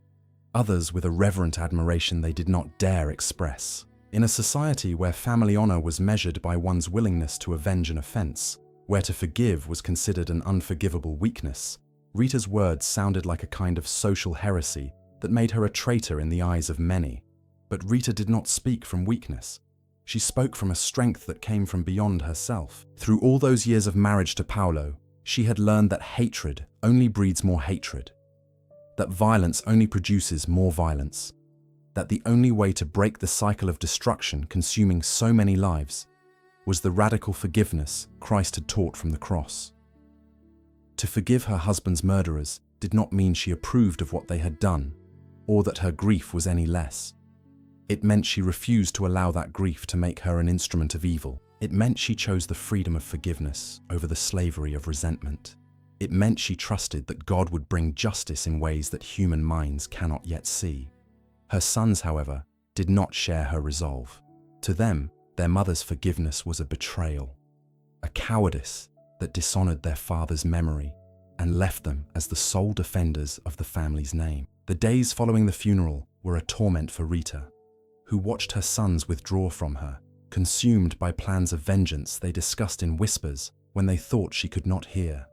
others with a reverent admiration they did not dare express. In a society where family honor was measured by one's willingness to avenge an offense, where to forgive was considered an unforgivable weakness, Rita's words sounded like a kind of social heresy that made her a traitor in the eyes of many. But Rita did not speak from weakness. She spoke from a strength that came from beyond herself. Through all those years of marriage to Paulo, she had learned that hatred only breeds more hatred, that violence only produces more violence, that the only way to break the cycle of destruction consuming so many lives was the radical forgiveness Christ had taught from the cross. To forgive her husband's murderers did not mean she approved of what they had done, or that her grief was any less. It meant she refused to allow that grief to make her an instrument of evil. It meant she chose the freedom of forgiveness over the slavery of resentment. It meant she trusted that God would bring justice in ways that human minds cannot yet see. Her sons, however, did not share her resolve. To them, their mother's forgiveness was a betrayal. a cowardice that dishonored their father's memory and left them as the sole defenders of the family's name. The days following the funeral were a torment for Rita, who watched her sons withdraw from her, consumed by plans of vengeance they discussed in whispers when they thought she could not hear.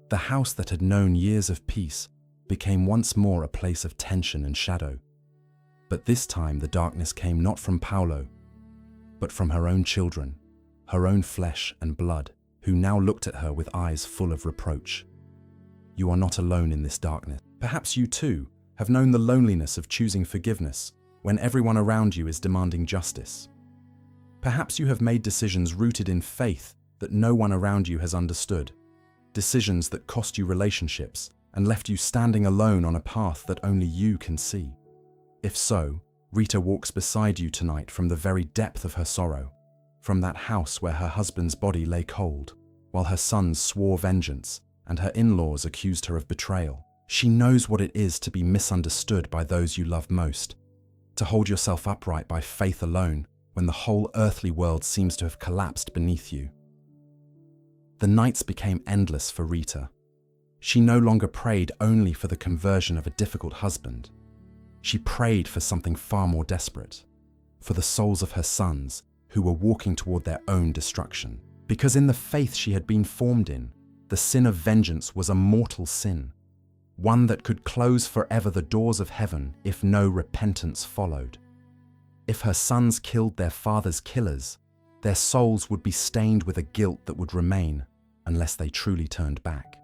The house that had known years of peace became once more a place of tension and shadow. But this time the darkness came not from Paulo, but from her own children, her own flesh and blood, who now looked at her with eyes full of reproach. You are not alone in this darkness. Perhaps you too have known the loneliness of choosing forgiveness when everyone around you is demanding justice. Perhaps you have made decisions rooted in faith that no one around you has understood, decisions that cost you relationships and left you standing alone on a path that only you can see. If so, Rita walks beside you tonight from the very depth of her sorrow, from that house where her husband's body lay cold, while her sons swore vengeance and her in-laws accused her of betrayal. She knows what it is to be misunderstood by those you love most, to hold yourself upright by faith alone when the whole earthly world seems to have collapsed beneath you. The nights became endless for Rita. She no longer prayed only for the conversion of a difficult husband. She prayed for something far more desperate, for the souls of her sons who were walking toward their own destruction. Because in the faith she had been formed in, the sin of vengeance was a mortal sin, one that could close forever the doors of heaven if no repentance followed. If her sons killed their father's killers, their souls would be stained with a guilt that would remain unless they truly turned back.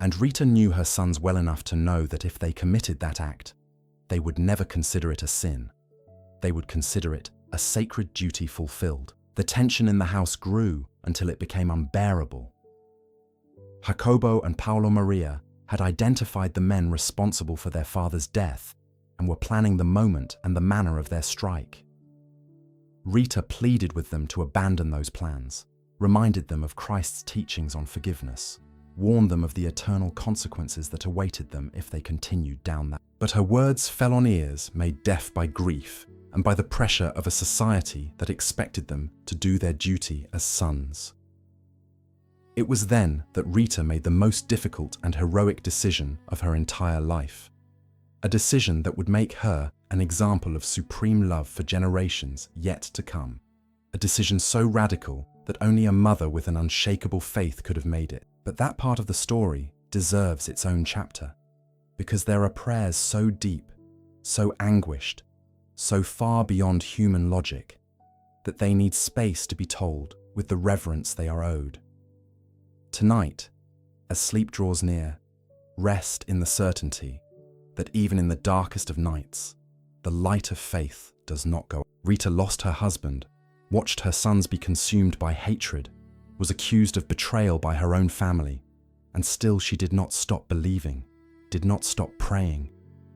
And Rita knew her sons well enough to know that if they committed that act, they would never consider it a sin. They would consider it a sacred duty fulfilled. The tension in the house grew until it became unbearable. Jacobo and Paulo Maria had identified the men responsible for their father's death and were planning the moment and the manner of their strike. Rita pleaded with them to abandon those plans, reminded them of Christ's teachings on forgiveness, warned them of the eternal consequences that awaited them if they continued down that. But her words fell on ears made deaf by grief and by the pressure of a society that expected them to do their duty as sons. It was then that Rita made the most difficult and heroic decision of her entire life, a decision that would make her an example of supreme love for generations yet to come, a decision so radical that only a mother with an unshakable faith could have made it. But that part of the story deserves its own chapter, because there are prayers so deep, so anguished, so far beyond human logic, that they need space to be told with the reverence they are owed. Tonight, as sleep draws near, rest in the certainty that even in the darkest of nights, the light of faith does not go out. Rita lost her husband, watched her sons be consumed by hatred, was accused of betrayal by her own family, and still she did not stop believing, did not stop praying,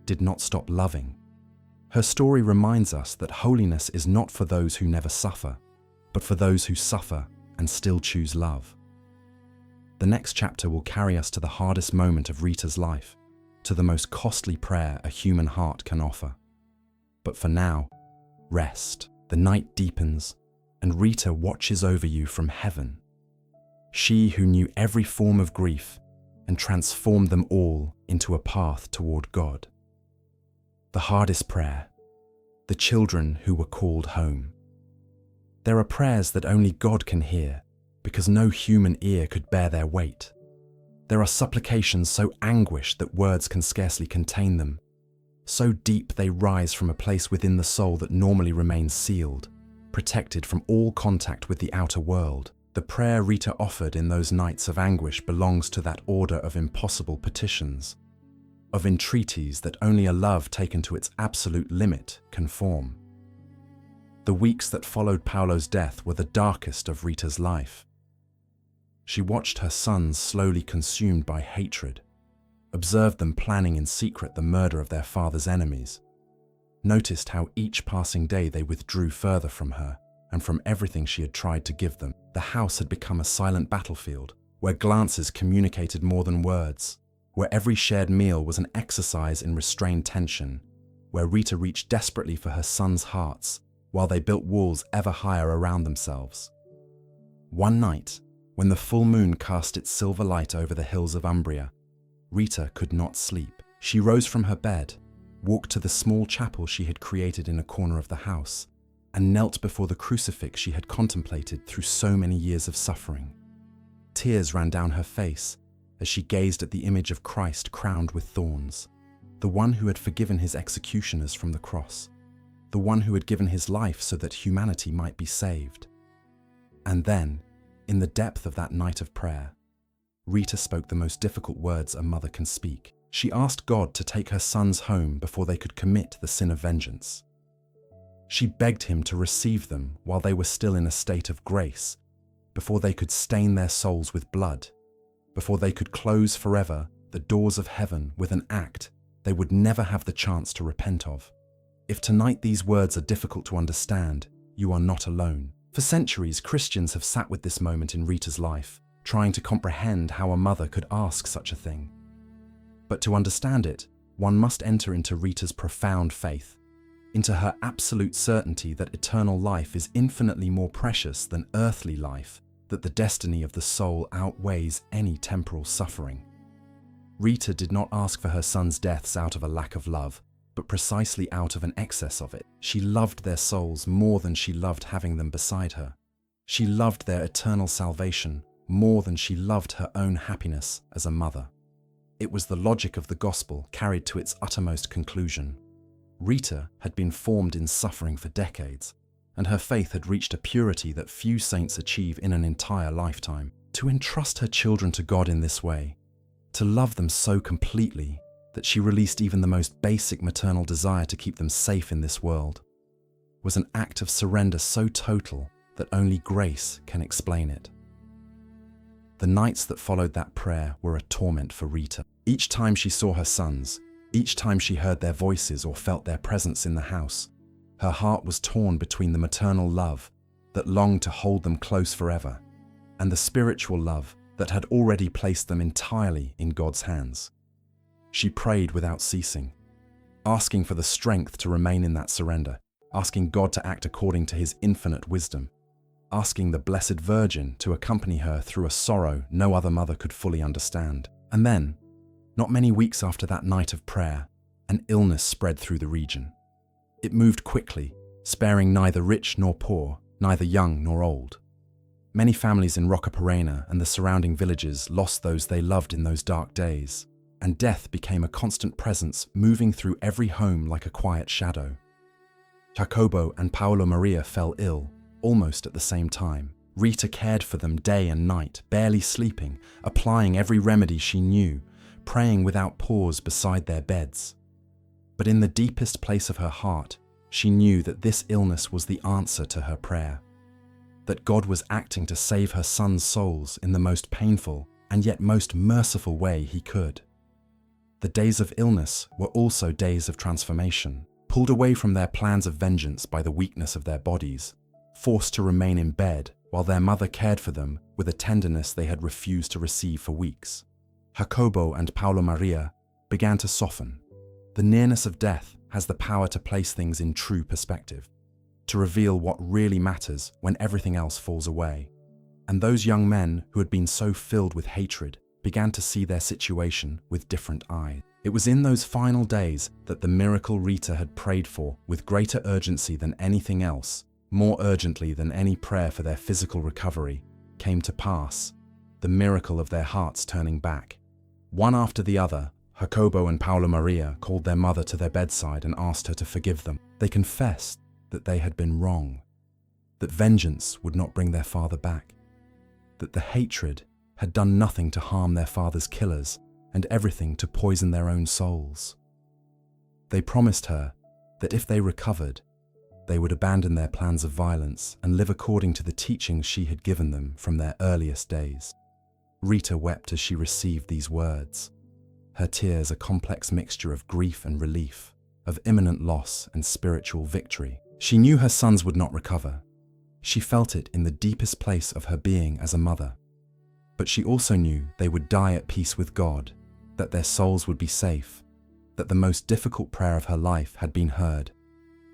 did not stop loving. Her story reminds us that holiness is not for those who never suffer, but for those who suffer and still choose love. The next chapter will carry us to the hardest moment of Rita's life, to the most costly prayer a human heart can offer. But for now, rest. The night deepens, and Rita watches over you from heaven. She who knew every form of grief and transformed them all into a path toward God. The hardest prayer, the children who were called home. There are prayers that only God can hear, because no human ear could bear their weight. There are supplications so anguished that words can scarcely contain them. So deep they rise from a place within the soul that normally remains sealed, protected from all contact with the outer world. The prayer Rita offered in those nights of anguish belongs to that order of impossible petitions, of entreaties that only a love taken to its absolute limit can form. The weeks that followed Paulo's death were the darkest of Rita's life. She watched her sons slowly consumed by hatred, observed them planning in secret the murder of their father's enemies, noticed how each passing day they withdrew further from her and from everything she had tried to give them. The house had become a silent battlefield, where glances communicated more than words, where every shared meal was an exercise in restrained tension, where Rita reached desperately for her sons' hearts while they built walls ever higher around themselves. One night, when the full moon cast its silver light over the hills of Umbria, Rita could not sleep. She rose from her bed, walked to the small chapel she had created in a corner of the house, and knelt before the crucifix she had contemplated through so many years of suffering. Tears ran down her face as she gazed at the image of Christ crowned with thorns, the one who had forgiven his executioners from the cross, the one who had given his life so that humanity might be saved. And then, in the depth of that night of prayer, Rita spoke the most difficult words a mother can speak. She asked God to take her sons home before they could commit the sin of vengeance. She begged him to receive them while they were still in a state of grace, before they could stain their souls with blood, before they could close forever the doors of heaven with an act they would never have the chance to repent of. If tonight these words are difficult to understand, you are not alone. For centuries, Christians have sat with this moment in Rita's life, trying to comprehend how a mother could ask such a thing. But to understand it, one must enter into Rita's profound faith, into her absolute certainty that eternal life is infinitely more precious than earthly life, that the destiny of the soul outweighs any temporal suffering. Rita did not ask for her sons' deaths out of a lack of love, but precisely out of an excess of it. She loved their souls more than she loved having them beside her. She loved their eternal salvation more than she loved her own happiness as a mother. It was the logic of the gospel carried to its uttermost conclusion. Rita had been formed in suffering for decades, and her faith had reached a purity that few saints achieve in an entire lifetime. To entrust her children to God in this way, to love them so completely that she released even the most basic maternal desire to keep them safe in this world, was an act of surrender so total that only grace can explain it. The nights that followed that prayer were a torment for Rita. Each time she saw her sons, each time she heard their voices or felt their presence in the house, her heart was torn between the maternal love that longed to hold them close forever and the spiritual love that had already placed them entirely in God's hands. She prayed without ceasing, asking for the strength to remain in that surrender, asking God to act according to his infinite wisdom, asking the Blessed Virgin to accompany her through a sorrow no other mother could fully understand. And then, not many weeks after that night of prayer, an illness spread through the region. It moved quickly, sparing neither rich nor poor, neither young nor old. Many families in Roccaperena and the surrounding villages lost those they loved in those dark days, and death became a constant presence moving through every home like a quiet shadow. Jacobo and Paolo Maria fell ill, almost at the same time. Rita cared for them day and night, barely sleeping, applying every remedy she knew, praying without pause beside their beds. But in the deepest place of her heart, she knew that this illness was the answer to her prayer, that God was acting to save her sons' souls in the most painful and yet most merciful way he could. The days of illness were also days of transformation, pulled away from their plans of vengeance by the weakness of their bodies, forced to remain in bed while their mother cared for them with a tenderness they had refused to receive for weeks. Jacobo and Paolo Maria began to soften. The nearness of death has the power to place things in true perspective, to reveal what really matters when everything else falls away. And those young men who had been so filled with hatred began to see their situation with different eyes. It was in those final days that the miracle Rita had prayed for with greater urgency than anything else, more urgently than any prayer for their physical recovery, came to pass, the miracle of their hearts turning back. One after the other, Jacobo and Paolo Maria called their mother to their bedside and asked her to forgive them. They confessed that they had been wrong, that vengeance would not bring their father back, that the hatred had done nothing to harm their father's killers and everything to poison their own souls. They promised her that if they recovered, they would abandon their plans of violence and live according to the teachings she had given them from their earliest days. Rita wept as she received these words, her tears a complex mixture of grief and relief, of imminent loss and spiritual victory. She knew her sons would not recover. She felt it in the deepest place of her being as a mother. But she also knew they would die at peace with God, that their souls would be safe, that the most difficult prayer of her life had been heard,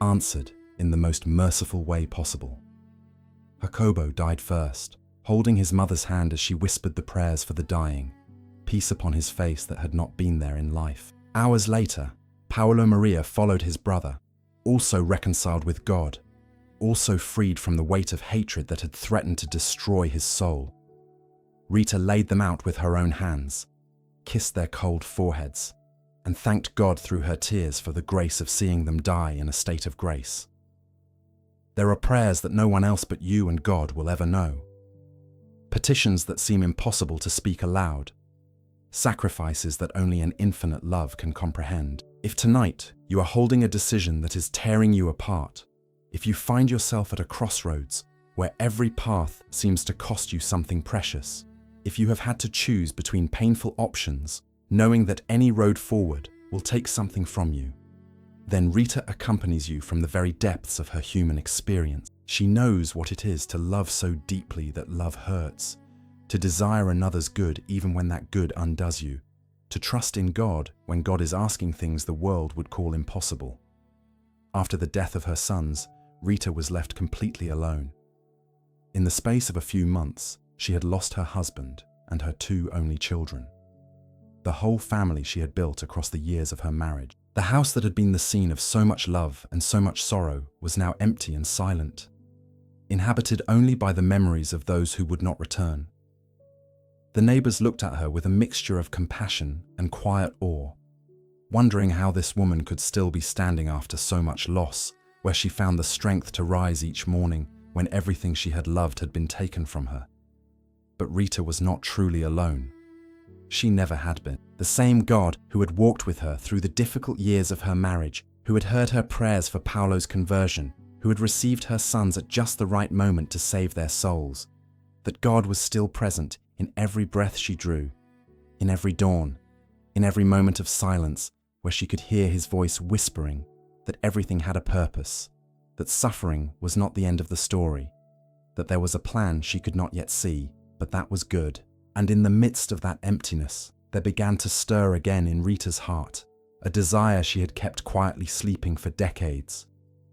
answered in the most merciful way possible. Jacobo died first, holding his mother's hand as she whispered the prayers for the dying, peace upon his face that had not been there in life. Hours later, Paolo Maria followed his brother, also reconciled with God, also freed from the weight of hatred that had threatened to destroy his soul. Rita laid them out with her own hands, kissed their cold foreheads, and thanked God through her tears for the grace of seeing them die in a state of grace. There are prayers that no one else but you and God will ever know. Petitions that seem impossible to speak aloud. Sacrifices that only an infinite love can comprehend. If tonight you are holding a decision that is tearing you apart, if you find yourself at a crossroads where every path seems to cost you something precious, if you have had to choose between painful options, knowing that any road forward will take something from you, then Rita accompanies you from the very depths of her human experience. She knows what it is to love so deeply that love hurts, to desire another's good even when that good undoes you, to trust in God when God is asking things the world would call impossible. After the death of her sons, Rita was left completely alone. In the space of a few months, she had lost her husband and her two only children. The whole family she had built across the years of her marriage. The house that had been the scene of so much love and so much sorrow was now empty and silent, inhabited only by the memories of those who would not return. The neighbors looked at her with a mixture of compassion and quiet awe, wondering how this woman could still be standing after so much loss, where she found the strength to rise each morning when everything she had loved had been taken from her. But Rita was not truly alone. She never had been. The same God who had walked with her through the difficult years of her marriage, who had heard her prayers for Paulo's conversion, who had received her sons at just the right moment to save their souls, that God was still present in every breath she drew, in every dawn, in every moment of silence where she could hear his voice whispering that everything had a purpose, that suffering was not the end of the story, that there was a plan she could not yet see, but that was good. And in the midst of that emptiness, there began to stir again in Rita's heart a desire she had kept quietly sleeping for decades,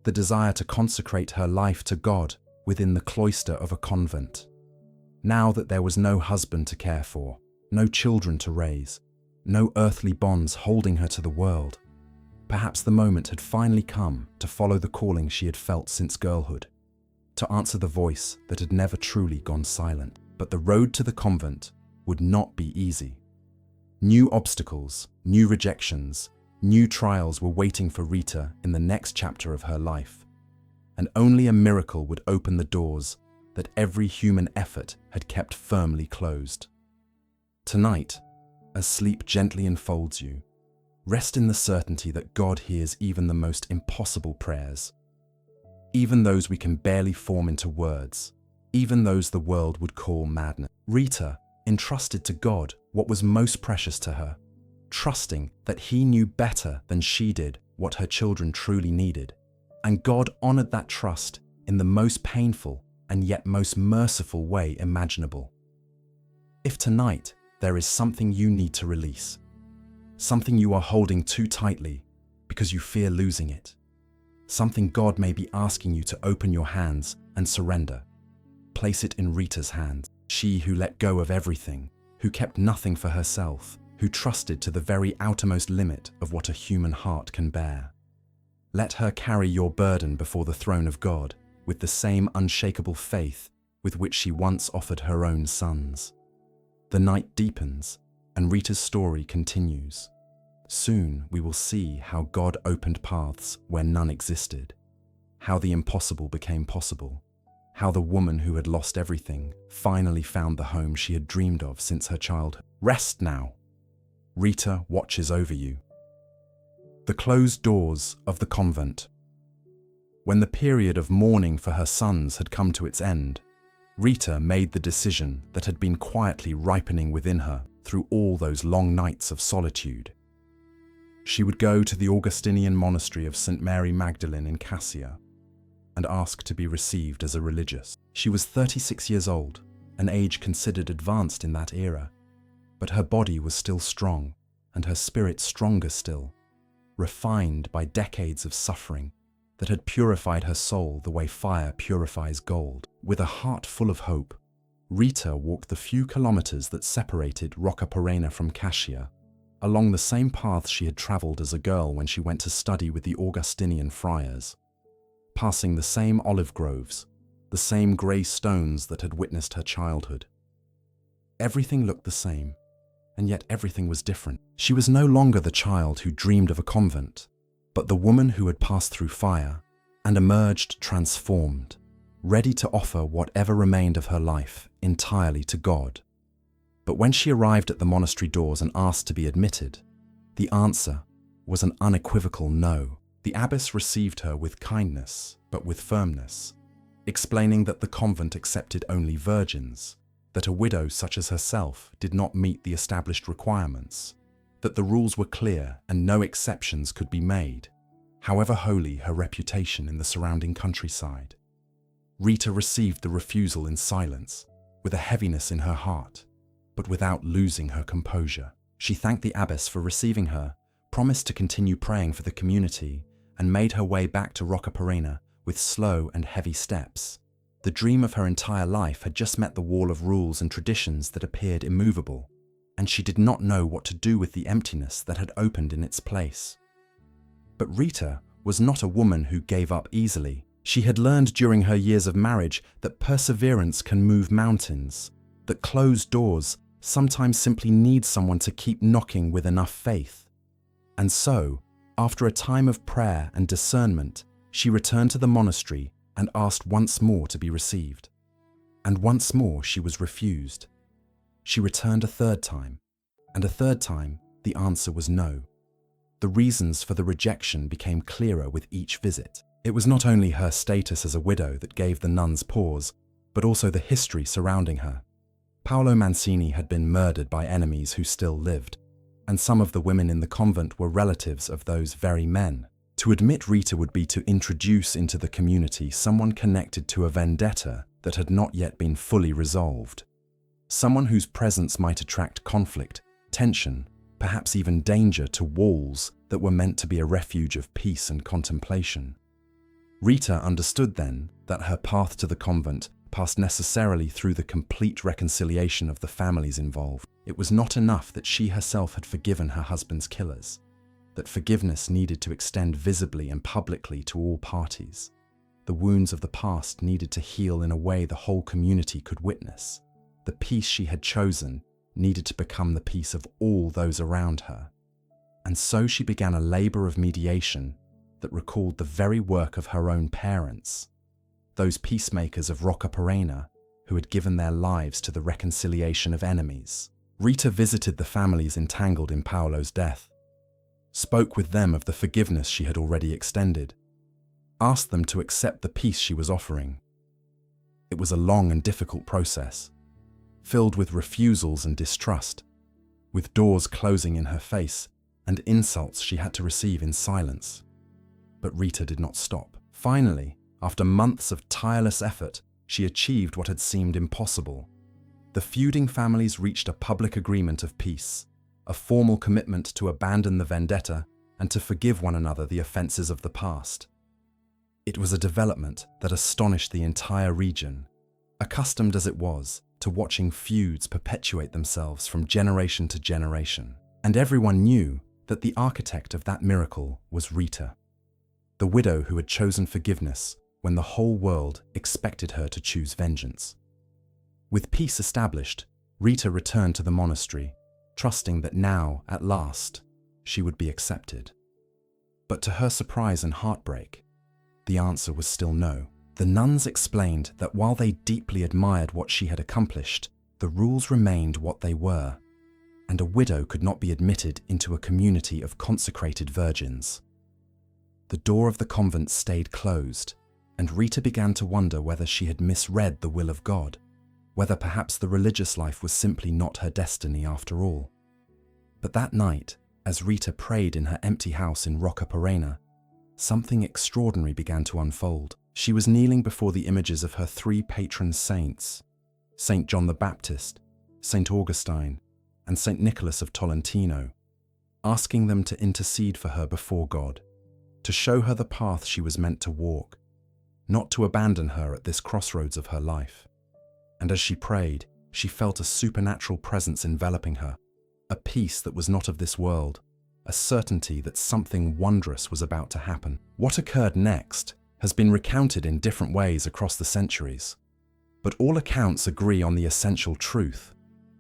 the desire to consecrate her life to God within the cloister of a convent. Now that there was no husband to care for, no children to raise, no earthly bonds holding her to the world, perhaps the moment had finally come to follow the calling she had felt since girlhood, to answer the voice that had never truly gone silent. But the road to the convent would not be easy. New obstacles, new rejections, new trials were waiting for Rita in the next chapter of her life, and only a miracle would open the doors that every human effort had kept firmly closed. Tonight, as sleep gently enfolds you, rest in the certainty that God hears even the most impossible prayers, even those we can barely form into words, even those the world would call madness. Rita entrusted to God what was most precious to her, trusting that he knew better than she did what her children truly needed, and God honored that trust in the most painful and yet most merciful way imaginable. If tonight there is something you need to release, something you are holding too tightly because you fear losing it, something God may be asking you to open your hands and surrender, place it in Rita's hands. She who let go of everything, who kept nothing for herself, who trusted to the very outermost limit of what a human heart can bear. Let her carry your burden before the throne of God with the same unshakable faith with which she once offered her own sons. The night deepens, and Rita's story continues. Soon we will see how God opened paths where none existed, how the impossible became possible, how the woman who had lost everything finally found the home she had dreamed of since her childhood. Rest now. Rita watches over you. The closed doors of the convent. When the period of mourning for her sons had come to its end, Rita made the decision that had been quietly ripening within her through all those long nights of solitude. She would go to the Augustinian monastery of St. Mary Magdalene in Cascia and ask to be received as a religious. She was 36 years old, an age considered advanced in that era, but her body was still strong and her spirit stronger still, refined by decades of suffering that had purified her soul the way fire purifies gold. With a heart full of hope, Rita walked the few kilometers that separated Roccaporena from Cascia, along the same path she had traveled as a girl when she went to study with the Augustinian friars, passing the same olive groves, the same grey stones that had witnessed her childhood. Everything looked the same, and yet everything was different. She was no longer the child who dreamed of a convent, but the woman who had passed through fire and emerged transformed, ready to offer whatever remained of her life entirely to God. But when she arrived at the monastery doors and asked to be admitted, the answer was an unequivocal no. The abbess received her with kindness, but with firmness, explaining that the convent accepted only virgins, that a widow such as herself did not meet the established requirements, that the rules were clear and no exceptions could be made, however holy her reputation in the surrounding countryside. Rita received the refusal in silence, with a heaviness in her heart, but without losing her composure. She thanked the abbess for receiving her, promised to continue praying for the community, and made her way back to Roccaporena with slow and heavy steps. The dream of her entire life had just met the wall of rules and traditions that appeared immovable, and she did not know what to do with the emptiness that had opened in its place. But Rita was not a woman who gave up easily. She had learned during her years of marriage that perseverance can move mountains, that closed doors sometimes simply need someone to keep knocking with enough faith. And so, after a time of prayer and discernment, she returned to the monastery and asked once more to be received. And once more she was refused. She returned a third time, and a third time the answer was no. The reasons for the rejection became clearer with each visit. It was not only her status as a widow that gave the nuns pause, but also the history surrounding her. Paulo Mancini had been murdered by enemies who still lived, and some of the women in the convent were relatives of those very men. To admit Rita would be to introduce into the community someone connected to a vendetta that had not yet been fully resolved. Someone whose presence might attract conflict, tension, perhaps even danger to walls that were meant to be a refuge of peace and contemplation. Rita understood then that her path to the convent passed necessarily through the complete reconciliation of the families involved. It was not enough that she herself had forgiven her husband's killers, that forgiveness needed to extend visibly and publicly to all parties. The wounds of the past needed to heal in a way the whole community could witness. The peace she had chosen needed to become the peace of all those around her. And so she began a labor of mediation that recalled the very work of her own parents, those peacemakers of Roccaporena who had given their lives to the reconciliation of enemies. Rita visited the families entangled in Paulo's death, spoke with them of the forgiveness she had already extended, asked them to accept the peace she was offering. It was a long and difficult process, filled with refusals and distrust, with doors closing in her face and insults she had to receive in silence. But Rita did not stop. Finally, after months of tireless effort, she achieved what had seemed impossible. The feuding families reached a public agreement of peace, a formal commitment to abandon the vendetta and to forgive one another the offenses of the past. It was a development that astonished the entire region, accustomed as it was to watching feuds perpetuate themselves from generation to generation. And everyone knew that the architect of that miracle was Rita, the widow who had chosen forgiveness when the whole world expected her to choose vengeance. With peace established, Rita returned to the monastery, trusting that now, at last, she would be accepted. But to her surprise and heartbreak, the answer was still no. The nuns explained that while they deeply admired what she had accomplished, the rules remained what they were, and a widow could not be admitted into a community of consecrated virgins. The door of the convent stayed closed, and Rita began to wonder whether she had misread the will of God, whether perhaps the religious life was simply not her destiny after all. But that night, as Rita prayed in her empty house in Roccaporena, something extraordinary began to unfold. She was kneeling before the images of her three patron saints, Saint John the Baptist, Saint Augustine, and Saint Nicholas of Tolentino, asking them to intercede for her before God, to show her the path she was meant to walk, not to abandon her at this crossroads of her life. and as she prayed, she felt a supernatural presence enveloping her, a peace that was not of this world, a certainty that something wondrous was about to happen. What occurred next has been recounted in different ways across the centuries, but all accounts agree on the essential truth.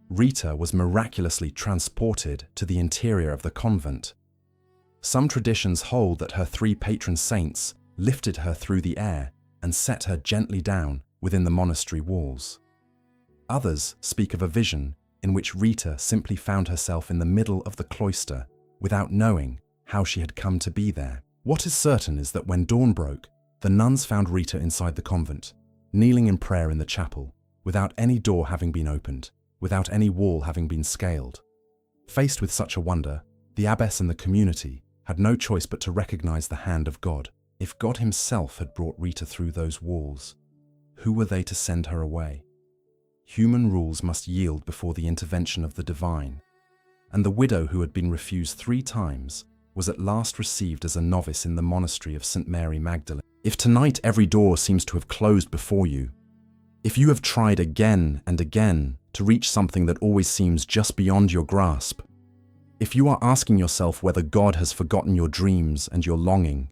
Rita was miraculously transported to the interior of the convent. Some traditions hold that her 3 patron saints lifted her through the air and set her gently down within the monastery walls. Others speak of a vision in which Rita simply found herself in the middle of the cloister without knowing how she had come to be there. What is certain is that when dawn broke, the nuns found Rita inside the convent, kneeling in prayer in the chapel, without any door having been opened, without any wall having been scaled. Faced with such a wonder, the abbess and the community had no choice but to recognize the hand of God. If God himself had brought Rita through those walls, who were they to send her away? Human rules must yield before the intervention of the divine, and the widow who had been refused 3 times was at last received as a novice in the monastery of St. Mary Magdalene. If tonight every door seems to have closed before you, if you have tried again and again to reach something that always seems just beyond your grasp, if you are asking yourself whether God has forgotten your dreams and your longing,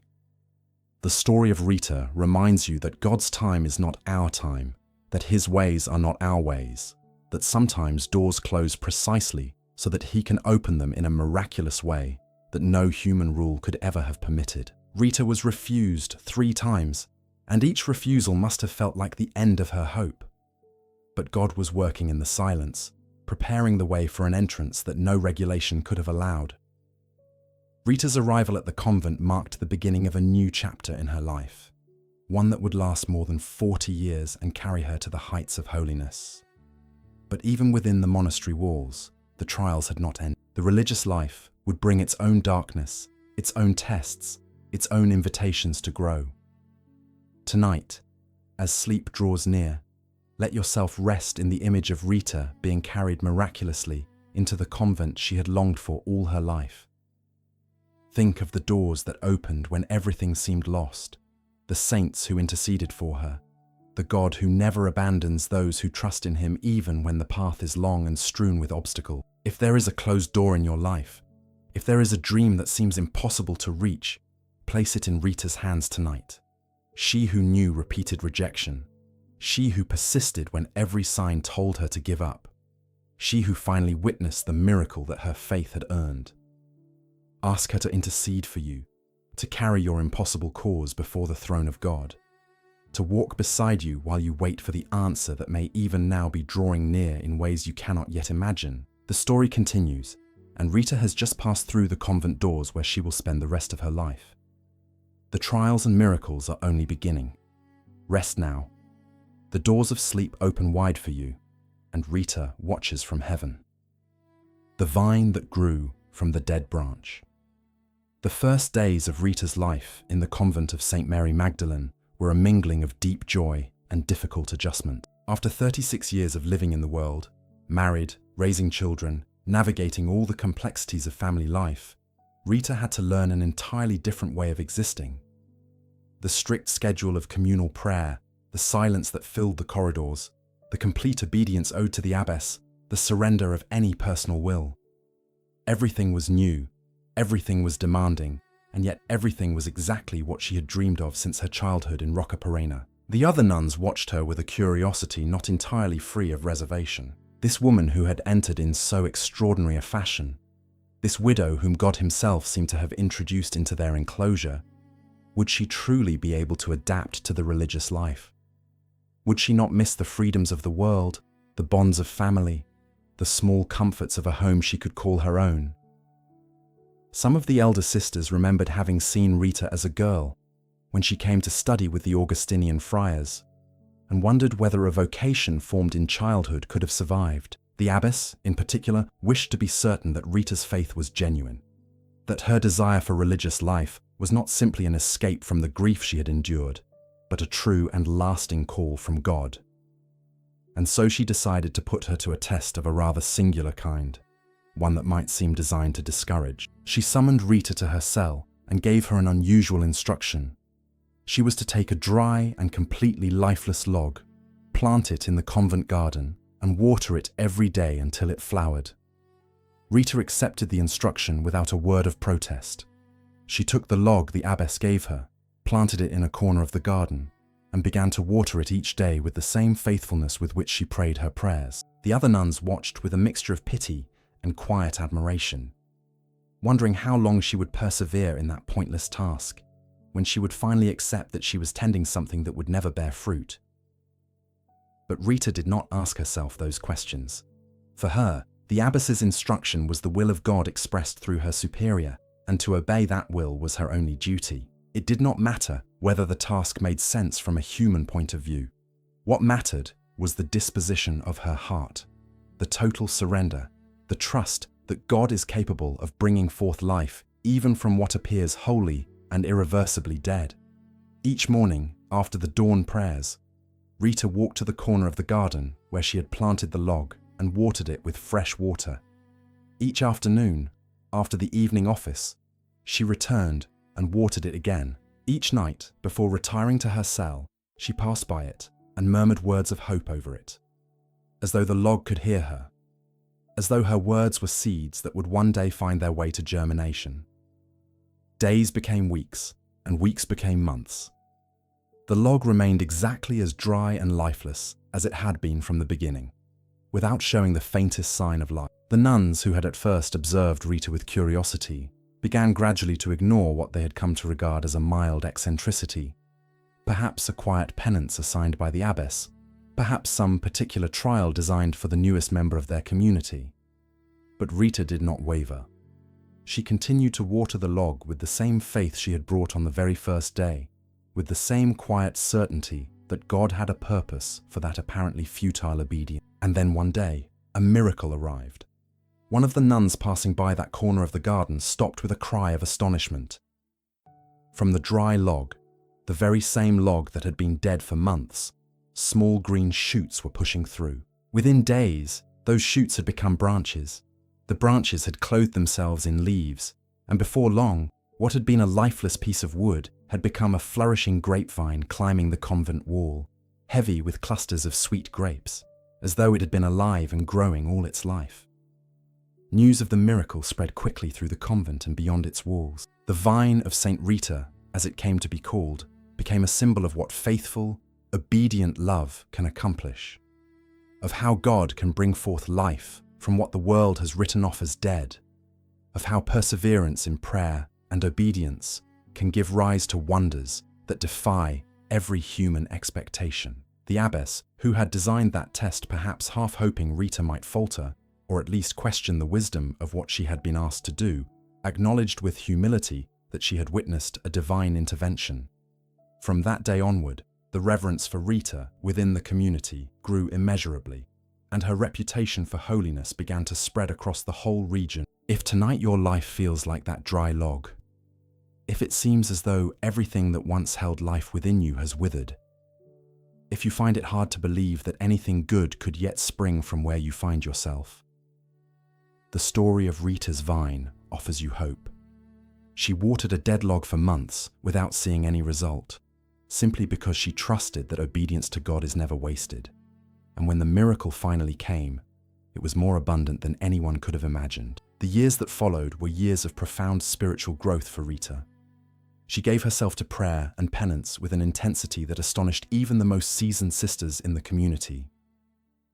the story of Rita reminds you that God's time is not our time, that his ways are not our ways, that sometimes doors close precisely so that he can open them in a miraculous way that no human rule could ever have permitted. Rita was refused 3 times, and each refusal must have felt like the end of her hope. But God was working in the silence, preparing the way for an entrance that no regulation could have allowed. Rita's arrival at the convent marked the beginning of a new chapter in her life, one that would last more than 40 years and carry her to the heights of holiness. But even within the monastery walls, the trials had not ended. The religious life would bring its own darkness, its own tests, its own invitations to grow. Tonight, as sleep draws near, let yourself rest in the image of Rita being carried miraculously into the convent she had longed for all her life. Think of the doors that opened when everything seemed lost, the saints who interceded for her, the God who never abandons those who trust in him even when the path is long and strewn with obstacles. If there is a closed door in your life, if there is a dream that seems impossible to reach, place it in Rita's hands tonight. She who knew repeated rejection, she who persisted when every sign told her to give up, she who finally witnessed the miracle that her faith had earned. Ask her to intercede for you, to carry your impossible cause before the throne of God, to walk beside you while you wait for the answer that may even now be drawing near in ways you cannot yet imagine. The story continues, and Rita has just passed through the convent doors where she will spend the rest of her life. The trials and miracles are only beginning. Rest now. The doors of sleep open wide for you, and Rita watches from heaven. The vine that grew from the dead branch. The first days of Rita's life in the convent of St. Mary Magdalene were a mingling of deep joy and difficult adjustment. After 36 years of living in the world, married, raising children, navigating all the complexities of family life, Rita had to learn an entirely different way of existing. The strict schedule of communal prayer, the silence that filled the corridors, the complete obedience owed to the abbess, the surrender of any personal will. Everything was new, everything was demanding, and yet everything was exactly what she had dreamed of since her childhood in Roccaperena. The other nuns watched her with a curiosity not entirely free of reservation. This woman who had entered in so extraordinary a fashion, this widow whom God himself seemed to have introduced into their enclosure, would she truly be able to adapt to the religious life? Would she not miss the freedoms of the world, the bonds of family, the small comforts of a home she could call her own? Some of the elder sisters remembered having seen Rita as a girl when she came to study with the Augustinian friars, and wondered whether a vocation formed in childhood could have survived. The abbess, in particular, wished to be certain that Rita's faith was genuine, that her desire for religious life was not simply an escape from the grief she had endured, but a true and lasting call from God. And so she decided to put her to a test of a rather singular kind, one that might seem designed to discourage. She summoned Rita to her cell and gave her an unusual instruction. She was to take a dry and completely lifeless log, plant it in the convent garden and water it every day until it flowered. Rita accepted the instruction without a word of protest. She took the log the abbess gave her, planted it in a corner of the garden, and began to water it each day with the same faithfulness with which she prayed her prayers. The other nuns watched with a mixture of pity and quiet admiration, wondering how long she would persevere in that pointless task, when she would finally accept that she was tending something that would never bear fruit. But Rita did not ask herself those questions. For her, the abbess's instruction was the will of God expressed through her superior, and to obey that will was her only duty. It did not matter whether the task made sense from a human point of view. What mattered was the disposition of her heart, the total surrender, the trust that God is capable of bringing forth life even from what appears wholly and irreversibly dead. Each morning, after the dawn prayers, Rita walked to the corner of the garden where she had planted the log and watered it with fresh water. Each afternoon, after the evening office, she returned and watered it again. Each night, before retiring to her cell, she passed by it and murmured words of hope over it, as though the log could hear her, as though her words were seeds that would one day find their way to germination. Days became weeks, and weeks became months. The log remained exactly as dry and lifeless as it had been from the beginning, without showing the faintest sign of life. The nuns, who had at first observed Rita with curiosity, began gradually to ignore what they had come to regard as a mild eccentricity, perhaps a quiet penance assigned by the abbess, perhaps some particular trial designed for the newest member of their community. But Rita did not waver. She continued to water the log with the same faith she had brought on the very first day, with the same quiet certainty that God had a purpose for that apparently futile obedience. And then one day, a miracle arrived. One of the nuns passing by that corner of the garden stopped with a cry of astonishment. From the dry log, the very same log that had been dead for months, small green shoots were pushing through. Within days, those shoots had become branches. The branches had clothed themselves in leaves, and before long, what had been a lifeless piece of wood had become a flourishing grapevine climbing the convent wall, heavy with clusters of sweet grapes, as though it had been alive and growing all its life. News of the miracle spread quickly through the convent and beyond its walls. The vine of Saint Rita, as it came to be called, became a symbol of what faithful, obedient love can accomplish, of how God can bring forth life from what the world has written off as dead, of how perseverance in prayer and obedience can give rise to wonders that defy every human expectation. The abbess, who had designed that test perhaps half hoping Rita might falter, or at least question the wisdom of what she had been asked to do, acknowledged with humility that she had witnessed a divine intervention. From that day onward, the reverence for Rita within the community grew immeasurably, and her reputation for holiness began to spread across the whole region. If tonight your life feels like that dry log, if it seems as though everything that once held life within you has withered, if you find it hard to believe that anything good could yet spring from where you find yourself, the story of Rita's vine offers you hope. She watered a dead log for months without seeing any result, simply because she trusted that obedience to God is never wasted. And when the miracle finally came, it was more abundant than anyone could have imagined. The years that followed were years of profound spiritual growth for Rita. She gave herself to prayer and penance with an intensity that astonished even the most seasoned sisters in the community.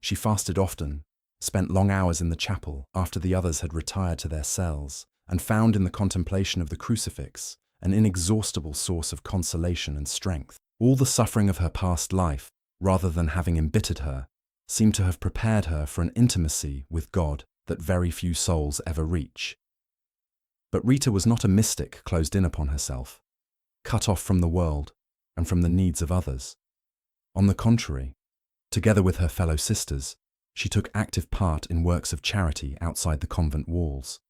She fasted often, spent long hours in the chapel after the others had retired to their cells, and found in the contemplation of the crucifix an inexhaustible source of consolation and strength. All the suffering of her past life, rather than having embittered her, seemed to have prepared her for an intimacy with God that very few souls ever reach. But Rita was not a mystic closed in upon herself, cut off from the world and from the needs of others. On the contrary, together with her fellow sisters, she took active part in works of charity outside the convent walls,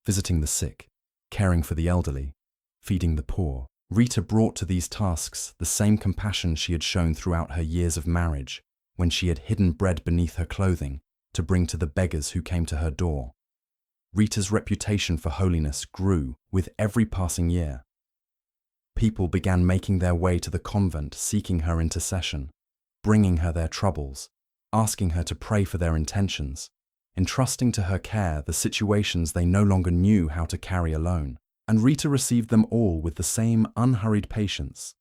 visiting the sick, caring for the elderly, feeding the poor. Rita brought to these tasks the same compassion she had shown throughout her years of marriage, when she had hidden bread beneath her clothing to bring to the beggars who came to her door. Rita's reputation for holiness grew with every passing year. People began making their way to the convent seeking her intercession, bringing her their troubles, asking her to pray for their intentions, entrusting to her care the situations they no longer knew how to carry alone. And Rita received them all with the same unhurried patience,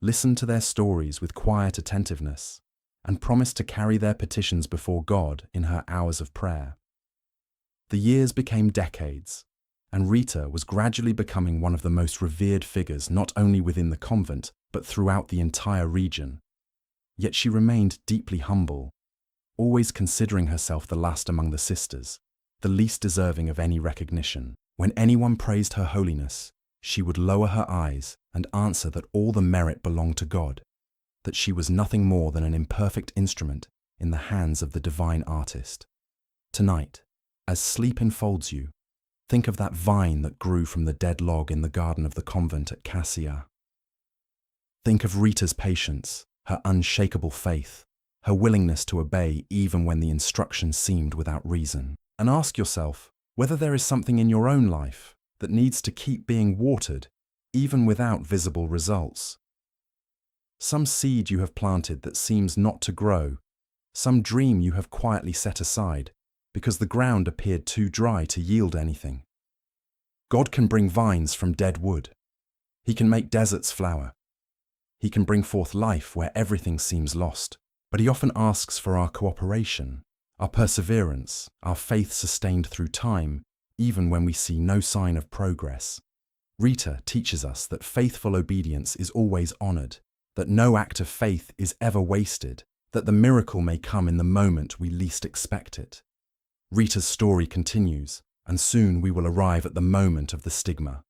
listened to their stories with quiet attentiveness, and promised to carry their petitions before God in her hours of prayer. The years became decades, and Rita was gradually becoming one of the most revered figures not only within the convent, but throughout the entire region. Yet she remained deeply humble, always considering herself the last among the sisters, the least deserving of any recognition. When anyone praised her holiness, she would lower her eyes and answer that all the merit belonged to God, that she was nothing more than an imperfect instrument in the hands of the divine artist. Tonight, as sleep enfolds you, think of that vine that grew from the dead log in the garden of the convent at Cascia. Think of Rita's patience, her unshakable faith, her willingness to obey even when the instruction seemed without reason. And ask yourself whether there is something in your own life that needs to keep being watered, even without visible results. Some seed you have planted that seems not to grow, some dream you have quietly set aside because the ground appeared too dry to yield anything. God can bring vines from dead wood. He can make deserts flower. He can bring forth life where everything seems lost. But he often asks for our cooperation, our perseverance, our faith sustained through time, even when we see no sign of progress. Rita teaches us that faithful obedience is always honored, that no act of faith is ever wasted, that the miracle may come in the moment we least expect it. Rita's story continues, and soon we will arrive at the moment of the stigma,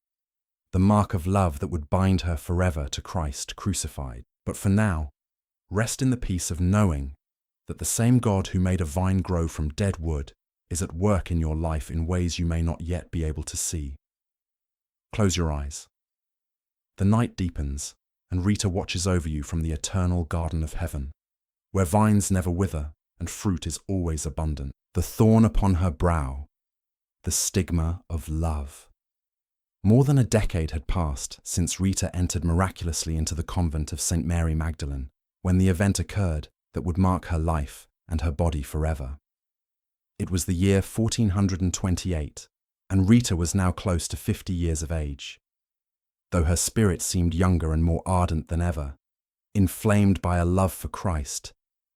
the mark of love that would bind her forever to Christ crucified. But for now, rest in the peace of knowing that the same God who made a vine grow from dead wood is at work in your life in ways you may not yet be able to see. Close your eyes. The night deepens, and Rita watches over you from the eternal garden of heaven, where vines never wither and fruit is always abundant. The thorn upon her brow, the stigma of love. More than a decade had passed since Rita entered miraculously into the convent of St. Mary Magdalene, when the event occurred that would mark her life and her body forever. It was the year 1428, and Rita was now close to 50 years of age. Though her spirit seemed younger and more ardent than ever, inflamed by a love for Christ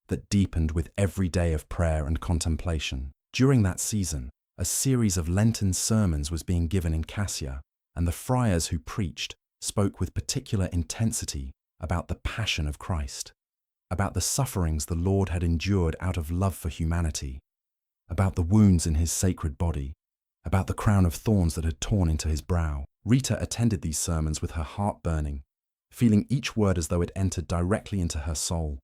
that deepened with every day of prayer and contemplation. During that season, a series of Lenten sermons was being given in Cascia, and the friars who preached spoke with particular intensity about the passion of Christ, about the sufferings the Lord had endured out of love for humanity, about the wounds in his sacred body, about the crown of thorns that had torn into his brow. Rita attended these sermons with her heart burning, feeling each word as though it entered directly into her soul,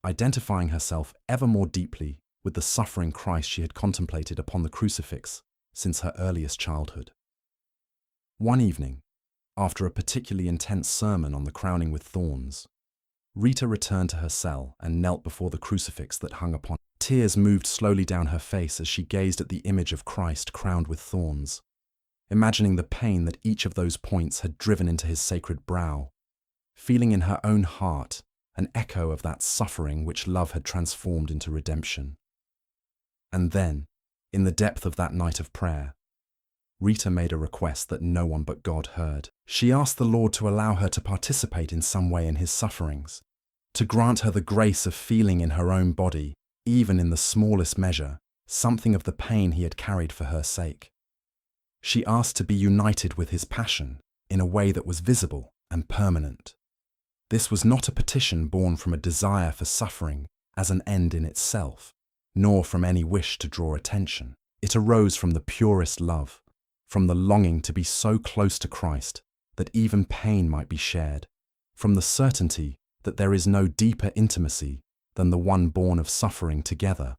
identifying herself ever more deeply with the suffering Christ she had contemplated upon the crucifix since her earliest childhood. One evening, after a particularly intense sermon on the crowning with thorns, Rita returned to her cell and knelt before the crucifix that hung upon. Tears moved slowly down her face as she gazed at the image of Christ crowned with thorns, imagining the pain that each of those points had driven into his sacred brow, feeling in her own heart an echo of that suffering which love had transformed into redemption. And then, in the depth of that night of prayer, Rita made a request that no one but God heard. She asked the Lord to allow her to participate in some way in his sufferings, to grant her the grace of feeling in her own body, even in the smallest measure, something of the pain he had carried for her sake. She asked to be united with his passion in a way that was visible and permanent. This was not a petition born from a desire for suffering as an end in itself, nor from any wish to draw attention. It arose from the purest love, from the longing to be so close to Christ that even pain might be shared, from the certainty that there is no deeper intimacy than the one born of suffering together.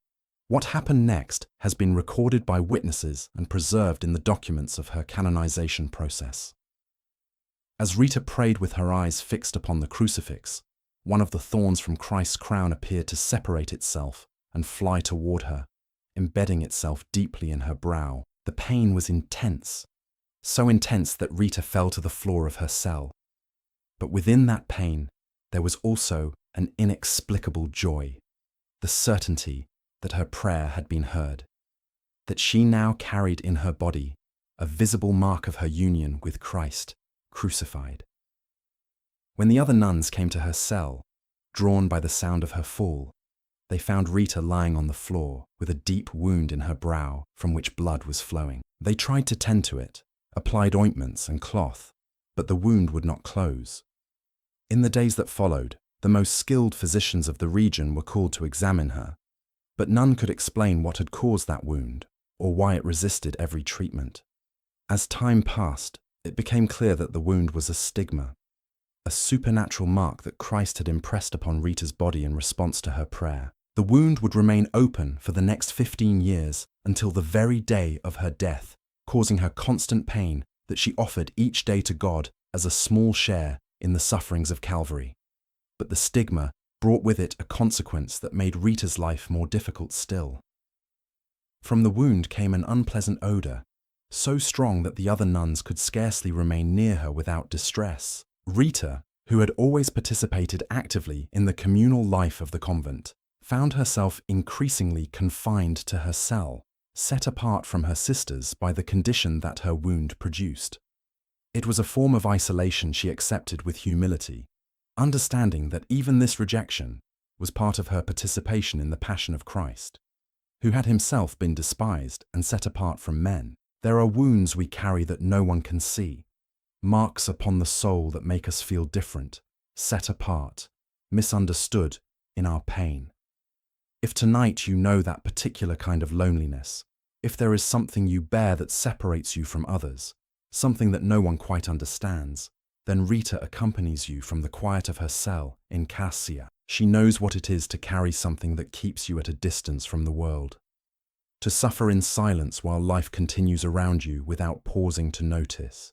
What happened next has been recorded by witnesses and preserved in the documents of her canonization process. As Rita prayed with her eyes fixed upon the crucifix, one of the thorns from Christ's crown appeared to separate itself and fly toward her, embedding itself deeply in her brow. The pain was intense, so intense that Rita fell to the floor of her cell. But within that pain, there was also an inexplicable joy, the certainty that her prayer had been heard, that she now carried in her body a visible mark of her union with Christ, crucified. When the other nuns came to her cell, drawn by the sound of her fall, they found Rita lying on the floor with a deep wound in her brow from which blood was flowing. They tried to tend to it, applied ointments and cloth, but the wound would not close. In the days that followed, the most skilled physicians of the region were called to examine her, but none could explain what had caused that wound or why it resisted every treatment. As time passed, it became clear that the wound was a stigma, a supernatural mark that Christ had impressed upon Rita's body in response to her prayer. The wound would remain open for the next 15 years until the very day of her death, causing her constant pain that she offered each day to God as a small share in the sufferings of Calvary. But the stigma brought with it a consequence that made Rita's life more difficult still. From the wound came an unpleasant odor, so strong that the other nuns could scarcely remain near her without distress. Rita, who had always participated actively in the communal life of the convent, found herself increasingly confined to her cell, set apart from her sisters by the condition that her wound produced. It was a form of isolation she accepted with humility, understanding that even this rejection was part of her participation in the Passion of Christ, who had himself been despised and set apart from men. There are wounds we carry that no one can see, marks upon the soul that make us feel different, set apart, misunderstood in our pain. If tonight you know that particular kind of loneliness, if there is something you bear that separates you from others, something that no one quite understands, then Rita accompanies you from the quiet of her cell in Cascia. She knows what it is to carry something that keeps you at a distance from the world, to suffer in silence while life continues around you without pausing to notice.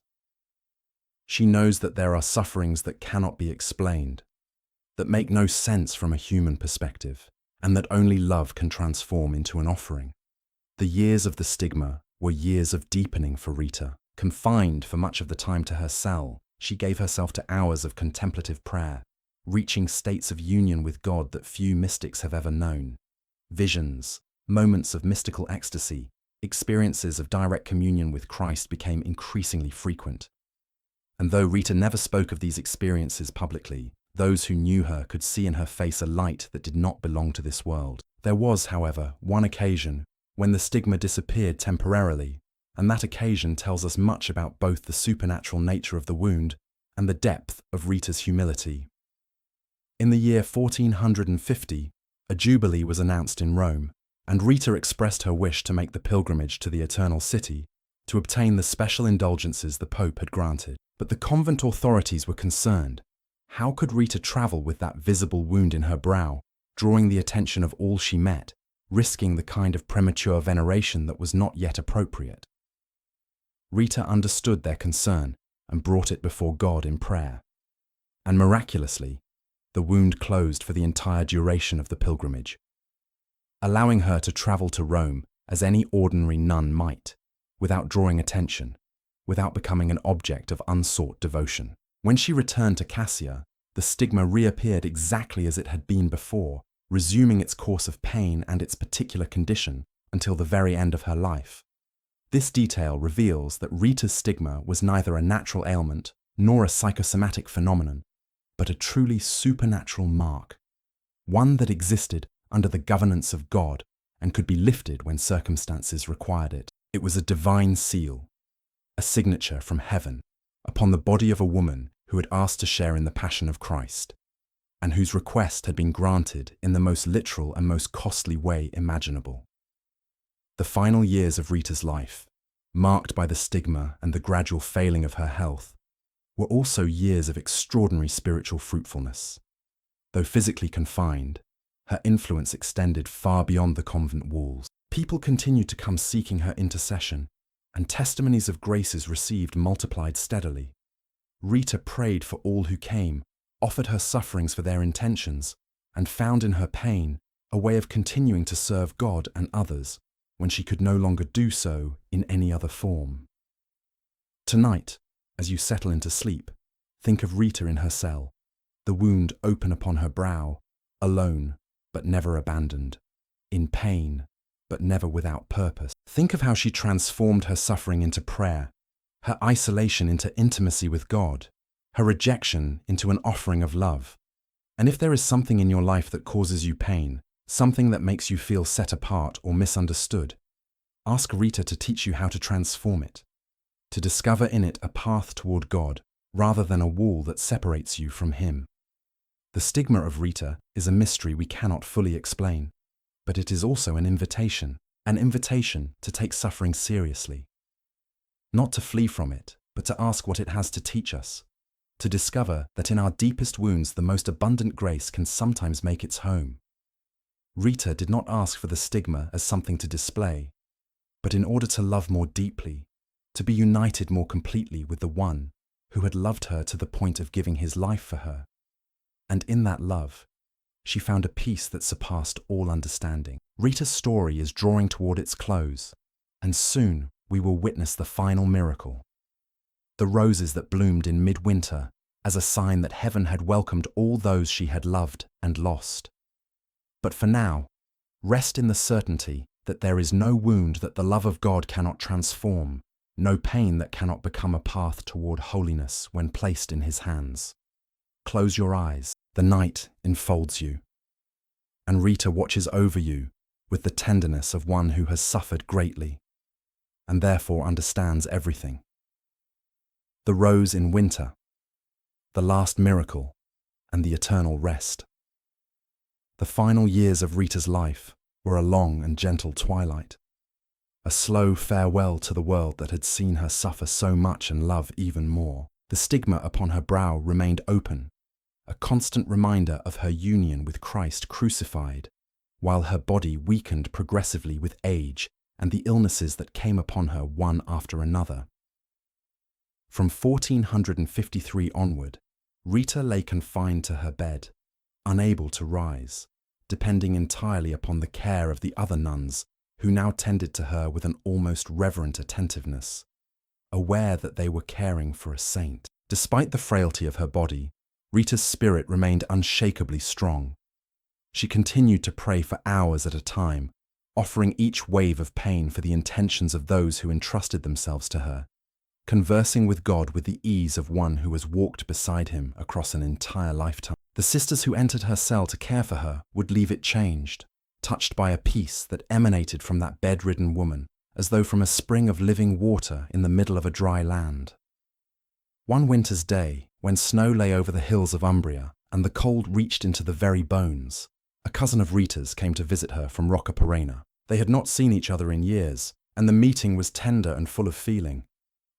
She knows that there are sufferings that cannot be explained, that make no sense from a human perspective, and that only love can transform into an offering. The years of the stigma were years of deepening for Rita. Confined for much of the time to her cell, she gave herself to hours of contemplative prayer, reaching states of union with God that few mystics have ever known. Visions, moments of mystical ecstasy, experiences of direct communion with Christ became increasingly frequent. And though Rita never spoke of these experiences publicly, those who knew her could see in her face a light that did not belong to this world. There was, however, one occasion when the stigma disappeared temporarily, and that occasion tells us much about both the supernatural nature of the wound and the depth of Rita's humility. In the year 1450, a jubilee was announced in Rome, and Rita expressed her wish to make the pilgrimage to the Eternal City to obtain the special indulgences the Pope had granted. But the convent authorities were concerned. How could Rita travel with that visible wound in her brow, drawing the attention of all she met, risking the kind of premature veneration that was not yet appropriate? Rita understood their concern and brought it before God in prayer. And miraculously, the wound closed for the entire duration of the pilgrimage, allowing her to travel to Rome as any ordinary nun might, without drawing attention, without becoming an object of unsought devotion. When she returned to Cascia, the stigma reappeared exactly as it had been before, resuming its course of pain and its particular condition until the very end of her life. This detail reveals that Rita's stigma was neither a natural ailment nor a psychosomatic phenomenon, but a truly supernatural mark, one that existed under the governance of God and could be lifted when circumstances required it. It was a divine seal, a signature from heaven upon the body of a woman who had asked to share in the Passion of Christ, and whose request had been granted in the most literal and most costly way imaginable. The final years of Rita's life, marked by the stigma and the gradual failing of her health, were also years of extraordinary spiritual fruitfulness. Though physically confined, her influence extended far beyond the convent walls. People continued to come seeking her intercession, and testimonies of graces received multiplied steadily. Rita prayed for all who came, offered her sufferings for their intentions, and found in her pain a way of continuing to serve God and others when she could no longer do so in any other form. Tonight, as you settle into sleep, think of Rita in her cell, the wound open upon her brow, alone, but never abandoned, in pain, but never without purpose. Think of how she transformed her suffering into prayer, her isolation into intimacy with God, her rejection into an offering of love. And if there is something in your life that causes you pain, something that makes you feel set apart or misunderstood, ask Rita to teach you how to transform it, to discover in it a path toward God rather than a wall that separates you from Him. The stigma of Rita is a mystery we cannot fully explain, but it is also an invitation to take suffering seriously. Not to flee from it, but to ask what it has to teach us, to discover that in our deepest wounds the most abundant grace can sometimes make its home. Rita did not ask for the stigma as something to display, but in order to love more deeply, to be united more completely with the one who had loved her to the point of giving his life for her. And in that love, she found a peace that surpassed all understanding. Rita's story is drawing toward its close, and soon we will witness the final miracle. The roses that bloomed in midwinter as a sign that heaven had welcomed all those she had loved and lost. But for now, rest in the certainty that there is no wound that the love of God cannot transform, no pain that cannot become a path toward holiness when placed in His hands. Close your eyes, the night enfolds you, and Rita watches over you with the tenderness of one who has suffered greatly, and therefore understands everything. The rose in winter, the last miracle, and the eternal rest. The final years of Rita's life were a long and gentle twilight, a slow farewell to the world that had seen her suffer so much and love even more. The stigma upon her brow remained open, a constant reminder of her union with Christ crucified, while her body weakened progressively with age and the illnesses that came upon her one after another. From 1453 onward, Rita lay confined to her bed, unable to rise, depending entirely upon the care of the other nuns who now tended to her with an almost reverent attentiveness, aware that they were caring for a saint. Despite the frailty of her body, Rita's spirit remained unshakably strong. She continued to pray for hours at a time, offering each wave of pain for the intentions of those who entrusted themselves to her, conversing with God with the ease of one who has walked beside Him across an entire lifetime. The sisters who entered her cell to care for her would leave it changed, touched by a peace that emanated from that bedridden woman, as though from a spring of living water in the middle of a dry land. One winter's day, when snow lay over the hills of Umbria and the cold reached into the very bones, a cousin of Rita's came to visit her from Roccaporena. They had not seen each other in years, and the meeting was tender and full of feeling.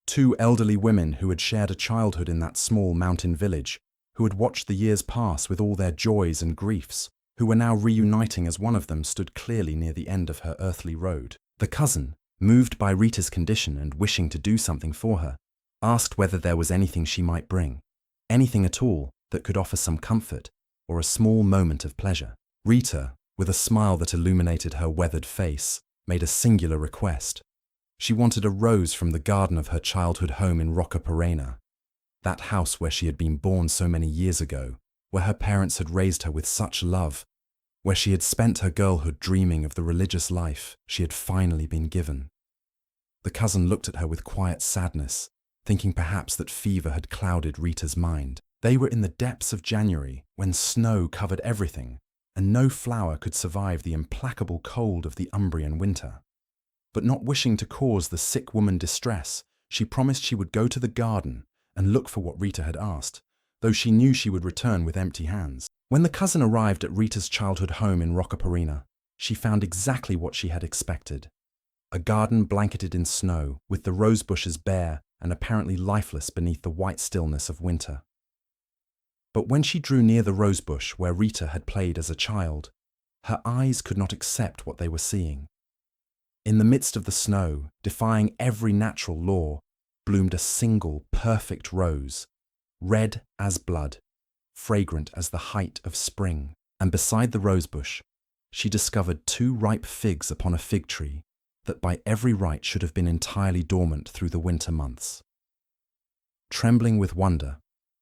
Two elderly women who had shared a childhood in that small mountain village, who had watched the years pass with all their joys and griefs, who were now reuniting as one of them stood clearly near the end of her earthly road. The cousin, moved by Rita's condition and wishing to do something for her, asked whether there was anything she might bring, anything at all that could offer some comfort or a small moment of pleasure. Rita, with a smile that illuminated her weathered face, made a singular request. She wanted a rose from the garden of her childhood home in Roccaporena, that house where she had been born so many years ago, where her parents had raised her with such love, where she had spent her girlhood dreaming of the religious life she had finally been given. The cousin looked at her with quiet sadness, thinking perhaps that fever had clouded Rita's mind. They were in the depths of January, when snow covered everything, and no flower could survive the implacable cold of the Umbrian winter. But not wishing to cause the sick woman distress, she promised she would go to the garden and look for what Rita had asked, though she knew she would return with empty hands. When the cousin arrived at Rita's childhood home in Roccaporena, she found exactly what she had expected. A garden blanketed in snow, with the rose bushes bare and apparently lifeless beneath the white stillness of winter. But when she drew near the rosebush where Rita had played as a child, her eyes could not accept what they were seeing. In the midst of the snow, defying every natural law, bloomed a single perfect rose, red as blood, fragrant as the height of spring. And beside the rosebush, she discovered two ripe figs upon a fig tree that by every right should have been entirely dormant through the winter months. Trembling with wonder,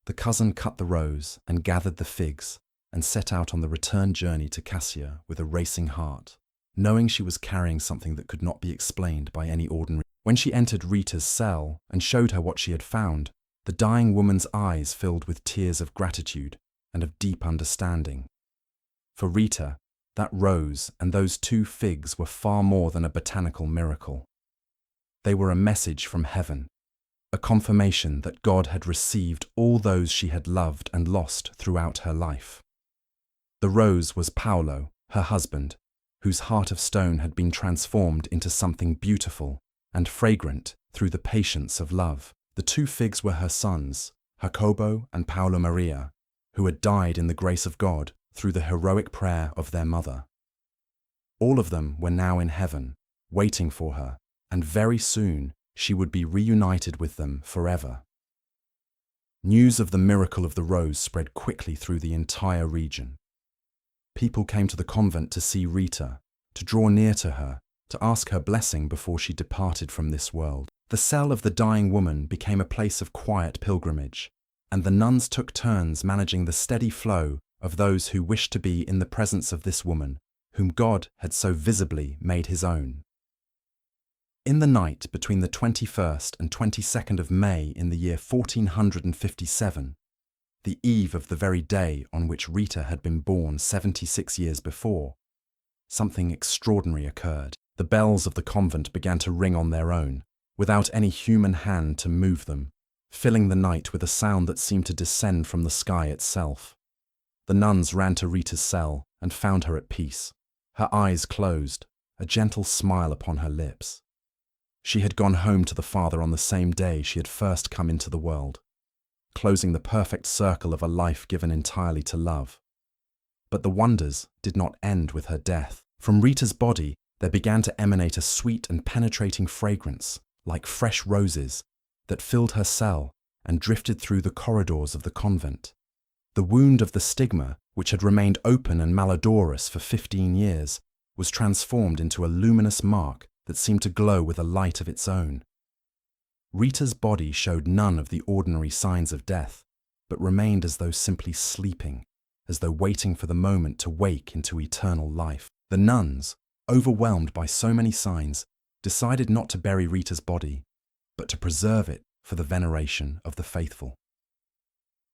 The cousin cut the rose and gathered the figs and set out on the return journey to Cascia with a racing heart, knowing she was carrying something that could not be explained by any ordinary. When she entered Rita's cell and showed her what she had found, the dying woman's eyes filled with tears of gratitude and of deep understanding. For Rita, that rose and those 2 figs were far more than a botanical miracle. They were a message from heaven, a confirmation that God had received all those she had loved and lost throughout her life. The rose was Paulo, her husband, whose heart of stone had been transformed into something beautiful and fragrant through the patience of love. The 2 figs were her sons, Jacobo and Paolo Maria, who had died in the grace of God through the heroic prayer of their mother. All of them were now in heaven, waiting for her, and very soon she would be reunited with them forever. News of the miracle of the rose spread quickly through the entire region. People came to the convent to see Rita, to draw near to her, to ask her blessing before she departed from this world. The cell of the dying woman became a place of quiet pilgrimage, and the nuns took turns managing the steady flow of those who wished to be in the presence of this woman, whom God had so visibly made his own. In the night between the 21st and 22nd of May in the year 1457, the eve of the very day on which Rita had been born 76 years before, something extraordinary occurred. The bells of the convent began to ring on their own, without any human hand to move them, filling the night with a sound that seemed to descend from the sky itself. The nuns ran to Rita's cell and found her at peace, her eyes closed, a gentle smile upon her lips. She had gone home to the Father on the same day she had first come into the world, closing the perfect circle of a life given entirely to love. But the wonders did not end with her death. From Rita's body there began to emanate a sweet and penetrating fragrance, like fresh roses, that filled her cell and drifted through the corridors of the convent. The wound of the stigma, which had remained open and malodorous for 15 years, was transformed into a luminous mark that seemed to glow with a light of its own. Rita's body showed none of the ordinary signs of death, but remained as though simply sleeping, as though waiting for the moment to wake into eternal life. The nuns, overwhelmed by so many signs, decided not to bury Rita's body, but to preserve it for the veneration of the faithful.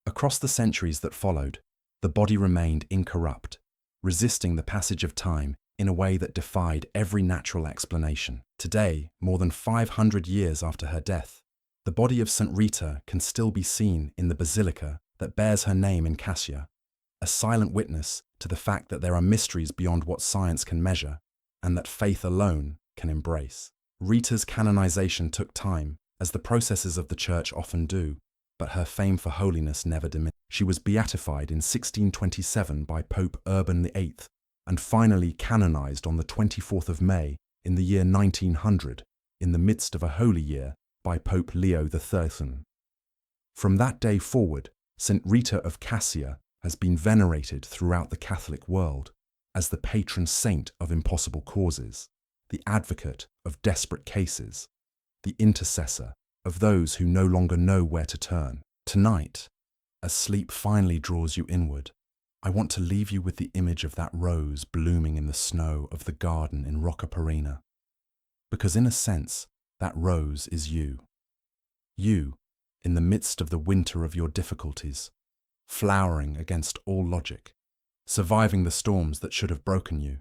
Across the centuries that followed, the body remained incorrupt, resisting the passage of time in a way that defied every natural explanation. Today, more than 500 years after her death, the body of Saint Rita can still be seen in the Basilica that bears her name in Cascia, a silent witness to the fact that there are mysteries beyond what science can measure and that faith alone can embrace. Rita's canonization took time, as the processes of the Church often do, but her fame for holiness never diminished. She was beatified in 1627 by Pope Urban VIII and finally canonized on the 24th of May in the year 1900, in the midst of a holy year, by Pope Leo XIII. From that day forward, Saint Rita of Cascia has been venerated throughout the Catholic world as the patron saint of impossible causes, the advocate of desperate cases, the intercessor of those who no longer know where to turn. Tonight, as sleep finally draws you inward, I want to leave you with the image of that rose blooming in the snow of the garden in Roccaparina. Because in a sense, that rose is you. You, in the midst of the winter of your difficulties, flowering against all logic, surviving the storms that should have broken you,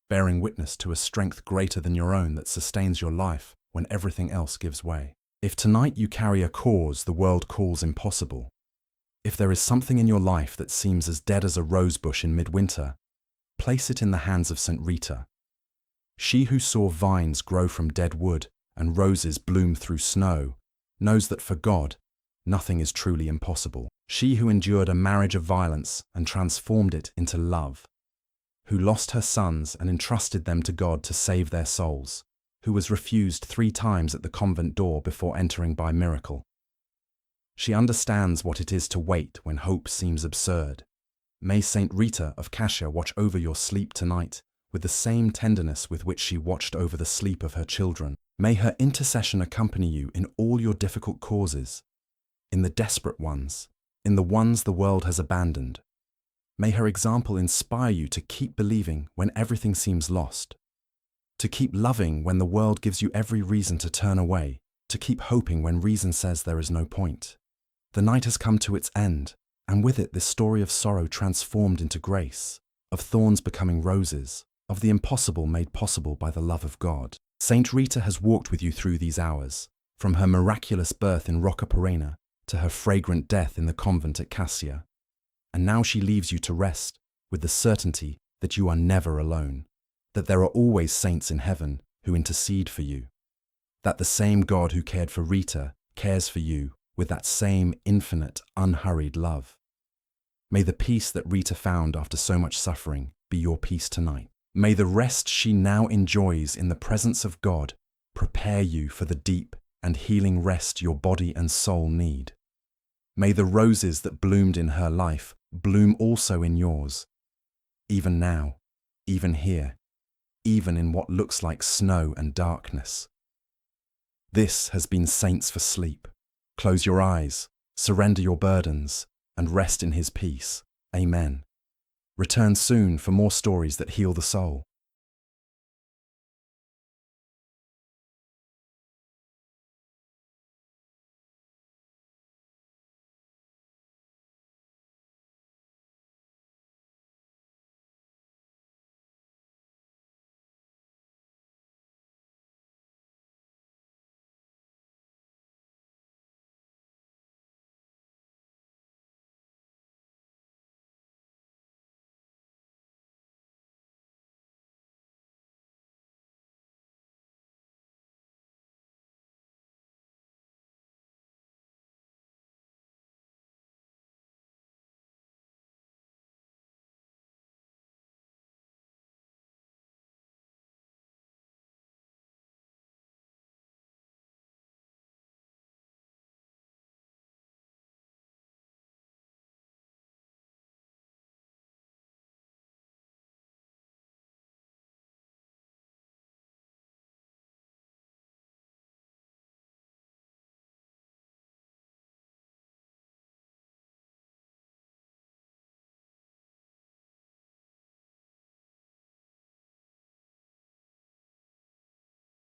bearing witness to a strength greater than your own that sustains your life when everything else gives way. If tonight you carry a cause the world calls impossible, if there is something in your life that seems as dead as a rosebush in midwinter, place it in the hands of Saint Rita. She who saw vines grow from dead wood and roses bloom through snow knows that for God, nothing is truly impossible. She who endured a marriage of violence and transformed it into love, who lost her sons and entrusted them to God to save their souls, who was refused 3 times at the convent door before entering by miracle. She understands what it is to wait when hope seems absurd. May Saint Rita of Cascia watch over your sleep tonight with the same tenderness with which she watched over the sleep of her children. May her intercession accompany you in all your difficult causes, in the desperate ones, in the ones the world has abandoned. May her example inspire you to keep believing when everything seems lost, to keep loving when the world gives you every reason to turn away, to keep hoping when reason says there is no point. The night has come to its end, and with it this story of sorrow transformed into grace, of thorns becoming roses, of the impossible made possible by the love of God. Saint Rita has walked with you through these hours, from her miraculous birth in Rocca Perenna to her fragrant death in the convent at Cascia. And now she leaves you to rest with the certainty that you are never alone, that there are always saints in heaven who intercede for you, that the same God who cared for Rita cares for you with that same infinite, unhurried love. May the peace that Rita found after so much suffering be your peace tonight. May the rest she now enjoys in the presence of God prepare you for the deep and healing rest your body and soul need. May the roses that bloomed in her life bloom also in yours, even now, even here, even in what looks like snow and darkness. This has been Saints for Sleep. Close your eyes, surrender your burdens, and rest in His peace. Amen. Return soon for more stories that heal the soul.